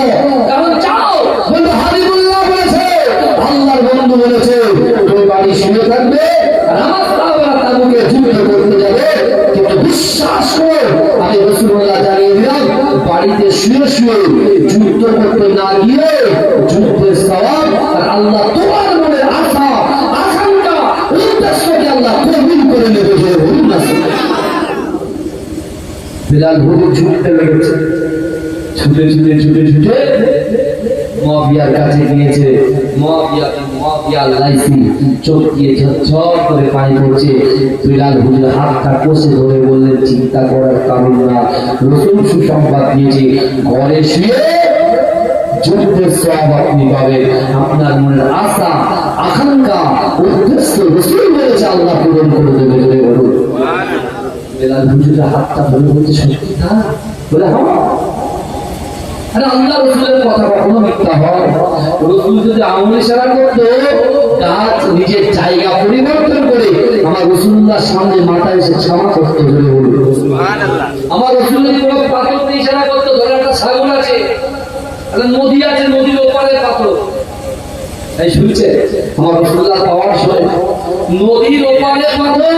কারণ যাও বন্ধু হাবিবুল্লাহ বলেছে, আল্লাহর বন্ধু বলেছে, তুমি বাড়ি শুয়ে থাকবে আর আমার সাহাবারা তাবুকে যুদ্ধ করতে যাবে, কিন্তু বিশ্বাস করো আমি রাসূলুল্লাহ জানিয়ে দিলাম, বাড়িতে শুয়ে শুয়ে যুদ্ধ করতে না গিয়ে যুদ্ধের সওয়াব আর আল্লাহ তোমার মনের আশা আকাঙ্ক্ষা উদ্দেশ্যকে আল্লাহ কবুল করে নেবে। বিলাল হুজুর ছুটতে লেগেছে, ছুটে ছুটে ছুটে ছুটে মুআবিয়ার কাছে গিয়েছে। মুআবিয়া বিন মুআবিয়া আল-লাইসি চোখ দিয়ে ঝরঝর করে পানি পড়ছে। বিলাল হুজুর হাতটা কষে ধরে বললেন, চিন্তা করার কারণ না, রাসূল সুসংবাদ দিয়েছে, ঘরে শুয়ে যুদ্ধের সওয়াব আপনি পাবেন, আপনার মনের আশা আকাঙ্ক্ষা উদ্দেশ্য রাসূল বলেছে আল্লাহ পূরণ করে দেবে। জোরে বলুন সুবহানাল্লাহ। বিলাল হুজুরের হাতটা ধরে বলছে, সত্যি না? বলে হ্যাঁ। আরে আল্লাহ রাসূলের কথা কখনো মিথ্যা হয়? রাসূল যদি আঙুল ইশারা করতো, গাছ নিজের জায়গা পরিবর্তন করে আমার রাসূলুল্লাহর সামনে মাথা এসে ক্ষমা করতে হবে। সুবহানাল্লাহ। আমার রাসূল যদি কোনো পাথর দিয়ে ইশারা করতো, ধরে একটা সাগর আছে, একটা নদী আছে, নদীর ওপারে পাথর, এই শুনছে আমার রাসূলুল্লাহ পাওয়ার সময় নদীর ওপারে পাথর,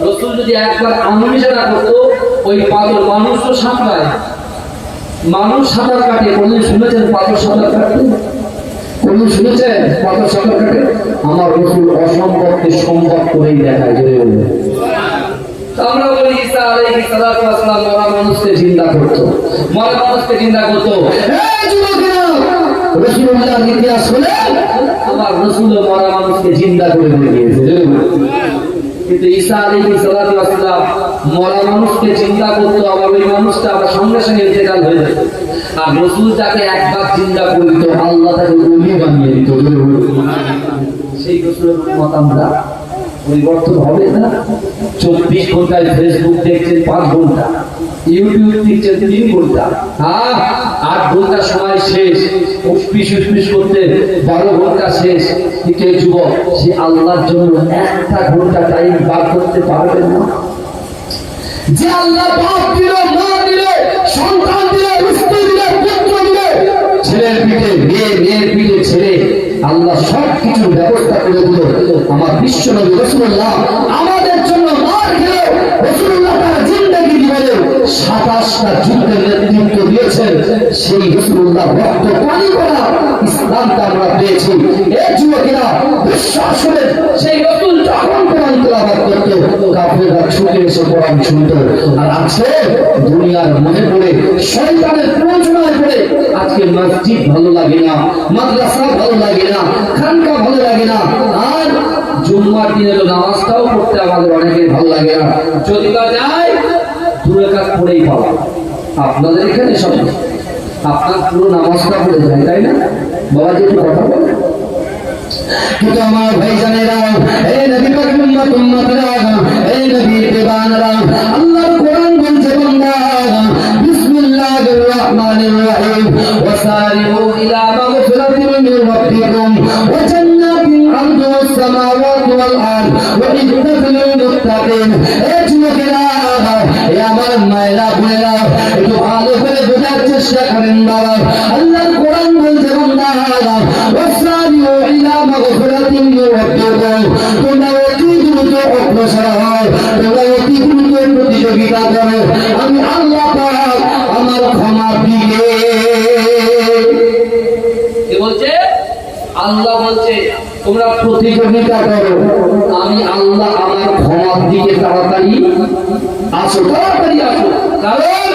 রাসূল যদি একবার আঙুল ইশারা করতো, ওই পাথর, মানুষ তো সাঁতরায়, মানুষ সাঁতার কাটে, কোনদিন শুনেছেন পাথর সাঁতার কাটতে? কোনদিন শুনেছেন পাথর সাঁতার কাটে? আমার রাসূল অসম্ভবকে সম্ভব করেই দেখায়। জোরে বলুন। আমরা বলি ঈসা আলাইহিস সালাতু ওয়াস সালাম মরা মানুষকে জিন্দা করতো, মরা মানুষকে জিন্দা করতো। এই যুবকেরা, রাসূলুল্লাহর ইতিহাস বলে আমার রাসূল মরা মানুষকে জিন্দা করে দিয়ে গিয়েছে। জোরে বলুন। কিন্তু ঈসা আলাইহিস সালাতু ওয়াস সালাম মরা মানুষকে চিন্তা করতো, আবার ওই মানুষটা আবার সঙ্গে সঙ্গে ইন্তেকাল হয়ে যেত, আর রাসূল তাকে একবার চিন্তা করে দিত, আল্লাহ তাকে ওলি বানিয়ে দিত। সেই রাসূলের উম্মত আমরা, পরিবর্তন হবে না। 24 ঘন্টায় ফেসবুক দেখছেন 5 ঘন্টা, ইউটিউব দেখছেন 3 ঘন্টা, 8 ঘন্টা সময় শেষ, উসপিস করতে 12 ঘন্টা শেষ। কিন্তু এই যুবক সে আল্লাহর জন্য 1টা ঘন্টা টাইম বার করতে পারবে না। যে আল্লাহ বাপ দিল, মা দিল, সন্তান দিল, স্ত্রী দিল, পুত্র দিল, ছেলের পিঠে মেয়ে, মেয়ের পিঠে ছেলে, আল্লাহ সবকিছুর ব্যবস্থা করে দিল। আমার বিশ্ব নবী রাসূলুল্লাহ আমাদের জন্য মার খেলে রাসূলুল্লাহ তার জিন্দেগি জীবনে 27টা যুদ্ধের নেতৃত্ব দিয়েছেন। সেই রাসূলুল্লাহ রক্ত পানি করা বিশ্বাস করে সেই রাসূল যখন কোরআন তেলাওয়াত করত কাফেররা ছুটে এসে কোরআন শুনতো। আর আজকে দুনিয়ার মনে পড়ে শয়তানের প্ররোচনায় পড়ে আজকে মসজিদ ভালো লাগে না, মাদ্রাসা ভালো লাগে না, খানকা ভালো লাগে না, আর জুম্মার দিনের নামাজটাও পড়তে আমাদের অনেকের ভালো লাগে না। যদি বা যায় দূরে কাজ পড়েই পাওয়া। আপনাদের এখানে সব আপনার পুরো নামাজটা পড়ে যায়, তাই না? বাবাজি একটু কথা বলে। কিন্তু আমার ভাইজানেরা, এই নবী পাক উম্মতেরা, এই নবীর বেবানরা, আল্লাহর কোরআন বলছে বান্দা বিসমিল্লাহির রহমানির রহিম ওয়াসারিউ ইলা মাগফিরাতিন মির রাব্বিকুম ওয়া জান্নাতিন আরদুহাস সামাওয়াতু ওয়াল আরদ ওয়া ইদ্দাতুল লিল মুত্তাকিন। এই যুবকেরা, এই আমার মায়েরা বোনেরা, একটু ভালো করে বোঝার চেষ্টা করেন বাবা। আল্লাহর কোরআন বলছে বান্দা ওয়াসারিউ ইলা মাগফিরাতিন মির রাব্বিকুম, তোমরা অতি দ্রুত অগ্রসর হও, তোমরা অতি দ্রুত প্রতিযোগিতা করো আমি আল্লাহ পাক আমার ক্ষমার দিকে। কি বলছে? আল্লাহ বলছে তোমরা প্রতিযোগিতা করো, আমি আল্লাহ আমার ক্ষমার দিকে তাড়াতাড়ি আসো, তাড়াতাড়ি আসো। কারণ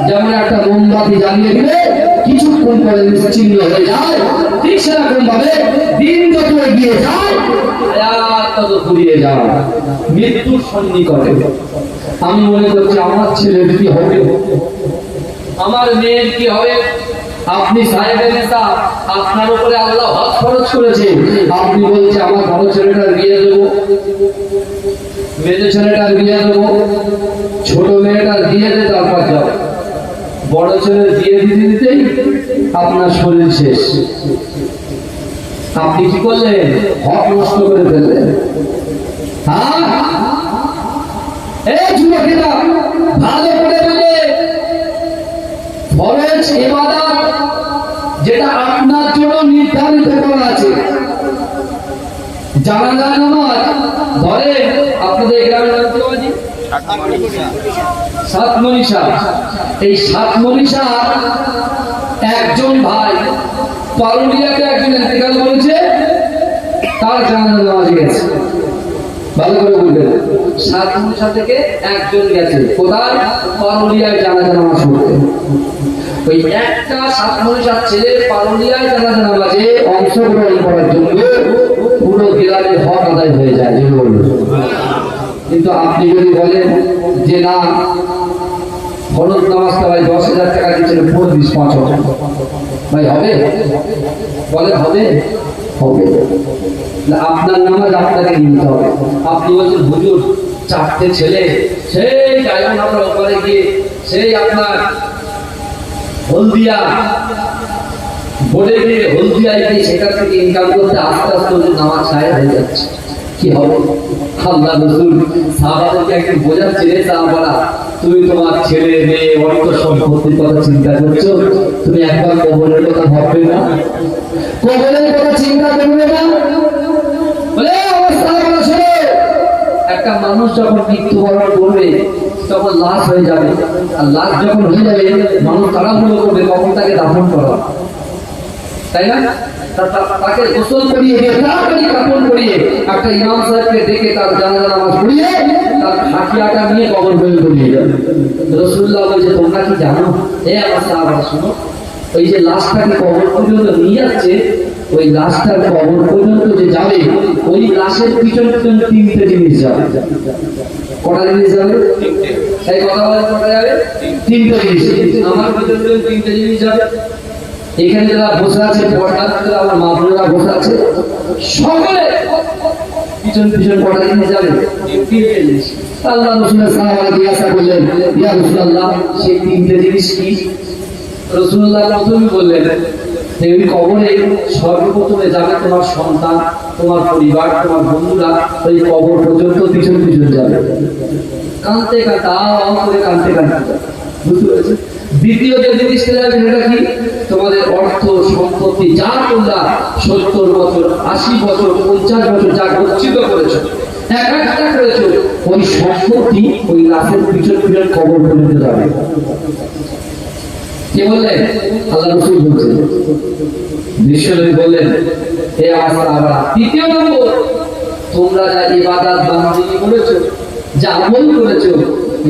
যেমন একটা মোমবাতি জ্বালিয়ে দিলে কিছুক্ষণ পরে নিশ্চিন্ন হয়ে যায়, ঠিক সেরকম ভাবে দিন যত এগিয়ে যায় হায়াত তত ফুরিয়ে যায়, মৃত্যুর সন্নিকটে। আমি মনে করছি আমার ছেলের কি হবে, আমার মেয়ের কি হবে। আপনি সাহেবের নেতা, আপনার উপরে আল্লাহ হজ খরচ করেছে, আপনি বলছে আমার বড় ছেলেটার বিয়ে দেবো, মেয়ে ছেলেটার বিয়ে দেবো, ছোট মেয়েটার বিয়ে দিয়ে তারপর যাও। বড় ছেলের বিয়ে দিতে দিতেই আপনার শরীর শেষ। আপনি কি করলেন? হক নষ্ট করে ফেললেন। হ্যাঁ, এই যুবকেরা ভালো করে বলে, ফরজ ইবাদত যেটা আপনার জন্য নির্ধারিত করা আছে, জানাজা নামাজ ধরে আপনাদের গ্রামের নাম কি বাজি? সাতমনিশা। এই সাতমনিশা একজন ভাই পারুলিয়াতে একজন ইন্তেকাল করেছে, তার জানাজা নামাজে গেছে। ভালো করে বলবেন, সাতমনিশা থেকে একজন গেছে কোথায়? পারুলিয়ায় জানাজা নামাজ পড়তে। ওই একটা সাতমনিশার ছেলে পারুলিয়ায় জানাজা নামাজে অংশগ্রহণ করার জন্য পুরো গ্রামের হক আদায় হয়ে যায়। কিন্তু আপনি যদি বলেন যে না, ফরজ নামাজটা ভাই 10,000 টাকা দিচ্ছেন, পড়ে দিস 5 ভাই, হবে? বলে হবে? হবে। আপনার নামাজ আপনাকে নিতে হবে। আপনি বলছেন হুজুর 4টে ছেলে সেই গায়ন আমরা ওপারে গিয়ে সেই আপনার হলদিয়া বোর্ডে গিয়ে হলদিয়ায় গিয়ে সেখান থেকে ইনকাম করতে আস্তে আস্তে নামাজ ছায়া হয়ে যাচ্ছে, কি হবে? আল্লাহ রাসূল সাহাবাদেরকে একদিন বোঝাচ্ছে, রে সাহাবারা, তুমি তোমার ছেলে মেয়ে অর্থ সম্পত্তির কথা চিন্তা করছো, তুমি একবার কবরের কথা ভাববে না? কবরের কথা চিন্তা করবে না? বলে অবস্থা বলা ছিল, একটা মানুষ যখন মৃত্যুবরণ করবে তখন লাশ হয়ে যাবে, আর লাশ যখন হয়ে যাবে মানুষ তাড়াহুড়ো করবে কখন তাকে দাফন করা, তাই না? তাকে গোসল করিয়ে তাড়াতাড়ি কাফন করিয়ে একটা ইমাম সাহেবকে ডেকে তার জানাজা নামাজ পড়িয়ে তার খাটিয়াটা নিয়ে কবর বয়ে করিয়ে যাবে। রাসূলুল্লাহ বলছে, তোমরা কি জানো, এ আমার সাহাবারা শুনো, ওই যে লাশটাকে কবর পর্যন্ত নিয়ে যাচ্ছে, ওই লাশটার কবর পর্যন্ত যে যাবে, ওই লাশের পিছন পিছন 3টে জিনিস যাবে। কটা জিনিস যাবে? এই কথা বলে কটা যাবে? 3টে জিনিস। আমার পিছন পিছন 3টে জিনিস যাবে। এখানে যারা বসে আছে, পর্দার ভিতরে আমার মা বোনেরা বসে আছে, সকলে পিছন পিছন কটা জিনিস যাবে? 3টে জিনিস। আল্লাহ রাসূলের সাহাবারা জিজ্ঞাসা করলেন, ইয়া রাসূলুল্লাহ, সেই 3টে জিনিস কি? রাসূলুল্লাহ প্রথমেই বললেন, এই কবরে সর্বপ্রথমে যাবে তোমার সন্তান, তোমার পরিবার, তোমার বন্ধুরা, ওই কবর পর্যন্ত পিছন পিছন যাবে, কাঁদতে কাঁদতে কাঁদতে কাঁদতে, বুঝতে পেরেছে? দ্বিতীয় যে জিনিসটা যাবে সেটা কি? তোমাদের অর্থ সম্পত্তি যা তোমরা 70 বছর 80 বছর 50 বছর যা গচ্ছিত করেছো, একটা করেছো, ওই সম্পত্তি ওই লাশের পিছন পিছন কবর পর্যন্ত যাবে। কি বললেন? আল্লাহ রাসূল বলছেন, বিশ্বনবী বললেন, এই আমার আবার তৃতীয় নম্বর, তোমরা যা ইবাদত বান্দাগি করেছো, যা আমল করেছো,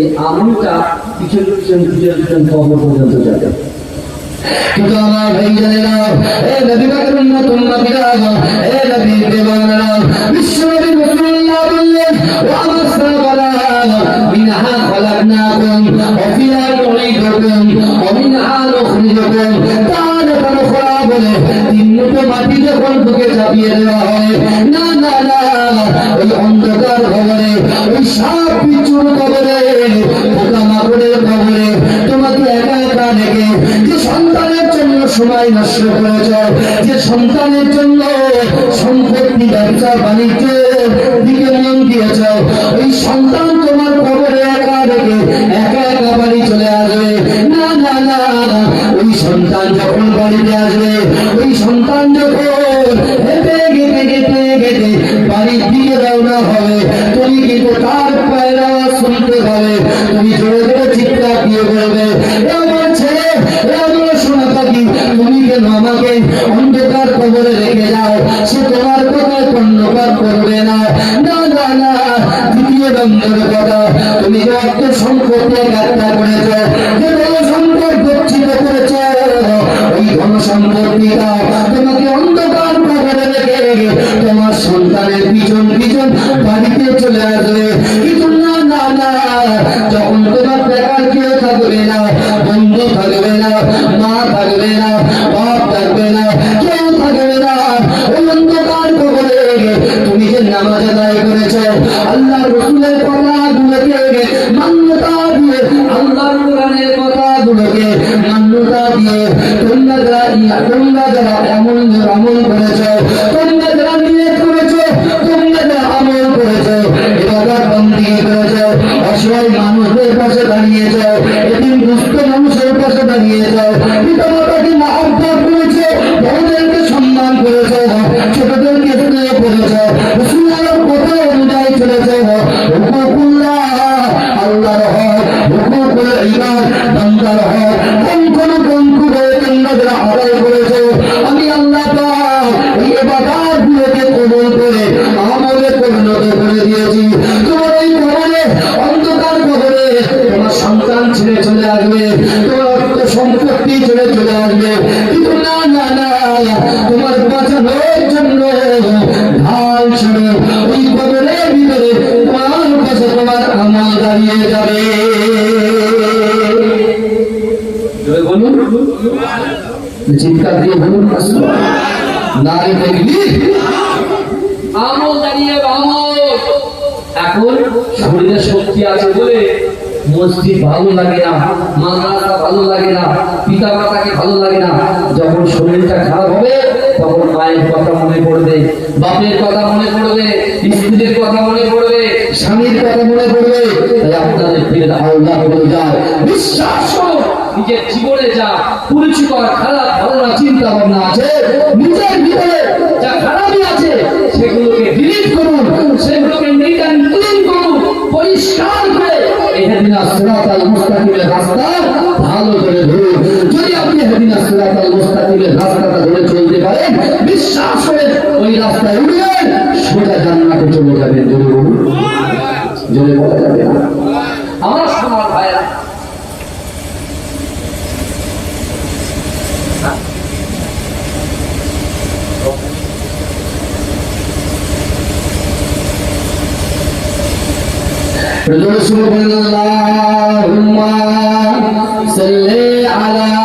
এই আমলটা পিছন কবর পর্যন্ত যাবে। কিন্তু আমার ভাইজানেরা, এ নবী পাকের উম্মতুল নবীরা, এ নবী দেওয়ানেরা, বিশ্বনবী রাসূলুল্লাহ বললেন, ওয়া আমার সাহাবারা, মিনহা খালাকনাকুম ওয়া ফিহা নুঈদুকুম ওয়া মিনহা নুখরিজুকুম তারাতান উখরা বলে তিন মুঠো মাটি যখন বুকে চাপিয়ে দেওয়া হয়, না না না, ওই অন্ধকার কবরে, ওই সাপ বিচ্ছুর কবরে, পোকামাকড়ের কবরে তোমাকে একা একা রেখে যে সন্তানের জন্য সময় নষ্ট করেছ, যে সন্তানের জন্য সম্পত্তি ব্যবসা বাণিজ্যের দিকে মন দিয়েছ, ওই সন্তান তোমার কবরে একা রেখে একা একা বাড়ি চলে আসবে। না না না, ওই সন্তান যখন বাড়িতে আসবে, ওই সন্তান যখন হেঁটে গেটে গেটে গেটে বাড়ির দিকে রওনা হবে, তুমি কিন্তু তার পায়ের আওয়াজ শুনতে পাবে, তুমি জোরে জোরে চিৎকার দিয়ে বলবে, এ আমার ছেলে, এ আমার সোনা পাখি, তুমি কেন আমাকে অন্ধকার কবরে রেখে যাও? সে তোমার কথায় কর্ণপাত করবে না। না না না, দ্বিতীয় নম্বর কথা, তুমি যে অর্থ সম্পত্তি হত্যা করেছ, যে ধন সম্পদ গচ্ছিত করেছ, ওই ধন সম্পত্তিটা তোমাকে অন্ধকার কবরে রেখে তোমার সন্তানের পিছন পিছন বাড়িতে চলে আসবে। কিন্তু না না না, যখন তোমার বেকার কেউ থাকবে না, বন্ধু থাকবে না, মা থাকবে না, বাপ থাকবে না, কেউ থাকবে না, ওই অন্ধকার কবরে তুমি যে নামাজ আদায় করেছ, আল্লাহ রসুলের কথাগুলোকে মান্যতা দিয়ে, আল্লাহর কোরআনের কথাগুলোকে মান্যতা দিয়ে, তোমরা যারা এমন আমল করেছ, তোমরা যারা নিয়ত করেছ, তোমরা যারা আমল করেছ, ইবাদত বন্দেগী করেছ, অসহায় মানুষদের পাশে দাঁড়িয়েছ, এতিম দুস্থ মানুষের পাশে দাঁড়িয়েছ, পিতামাতাকে মহব্বত করেছ, বড়দেরকে সম্মান করেছ, ছোটদেরকে স্নেহ করেছ, রাসূলের কথা অনুযায়ী চলেছ, হুকুকুল্লাহ আল্লাহর হক, হুকুকুল ইবাদ বান্দার হক, কোন করে তোমরা যারা আদায় করেছ, আমি আল্লাহ পাক এই ইবাদতগুলোকে কবুল করে আমলে পরিণত করে দিয়েছি। তোমার এই কবরে, অন্ধকার কবরে তোমার সন্তান ছেড়ে চলে আসবে, তোমার অর্থ সম্পত্তি ছেড়ে চলে আসবে, কিন্তু না না না, তোমার বাঁচানোর জন্য ঢাল ছেড়ে ওই কবরের ভিতরে তোমার কাছে তোমার আমল দাঁড়িয়ে যাবে। বলুন, চিৎকার দিয়ে বলুন, নারী দেখবি আমল দাঁড়িয়ে আমল। এখন শরীরে শক্তি আছে বলে মসজিদ ভালো লাগে না, মাদ্রাসা ভালো লাগে না, পিতা মাতাকে ভালো লাগে না। যখন শরীরটা খারাপ হবে, তখন মায়ের কথা মনে পড়বে, বাপের কথা মনে পড়বে, স্ত্রীর কথা মনে পড়বে, স্বামীর কথা মনে পড়বে। তাই আপনাদের ফিরে আল্লাহ বলে যায়, বিশ্বাস করো, নিজের জীবনে যা কুরুচিকর খারাপ ভাবনা চিন্তা ভাবনা আছে, নিজের ভিতরে যা খারাপই আছে, সেগুলোকে ডিলিট করুন, সেগুলোকে নির্দান করুন, পরিষ্কার করে ইহদিনাস সিরাতাল মুস্তাকিমের রাস্তা ভালো করে ধরুন। যদি আপনি ইহদিনাস সিরাতাল মুস্তাকিমের রাস্তাটা ধরে চলতে পারেন, বিশ্বাস করে ওই রাস্তায় উঠবেন, সোজা জান্নাতে চলে যাবেন। জোরে বলুন, জোরে বলা যাবে না। আমার সোনার ভাইরা, رسول الله اللهم صل على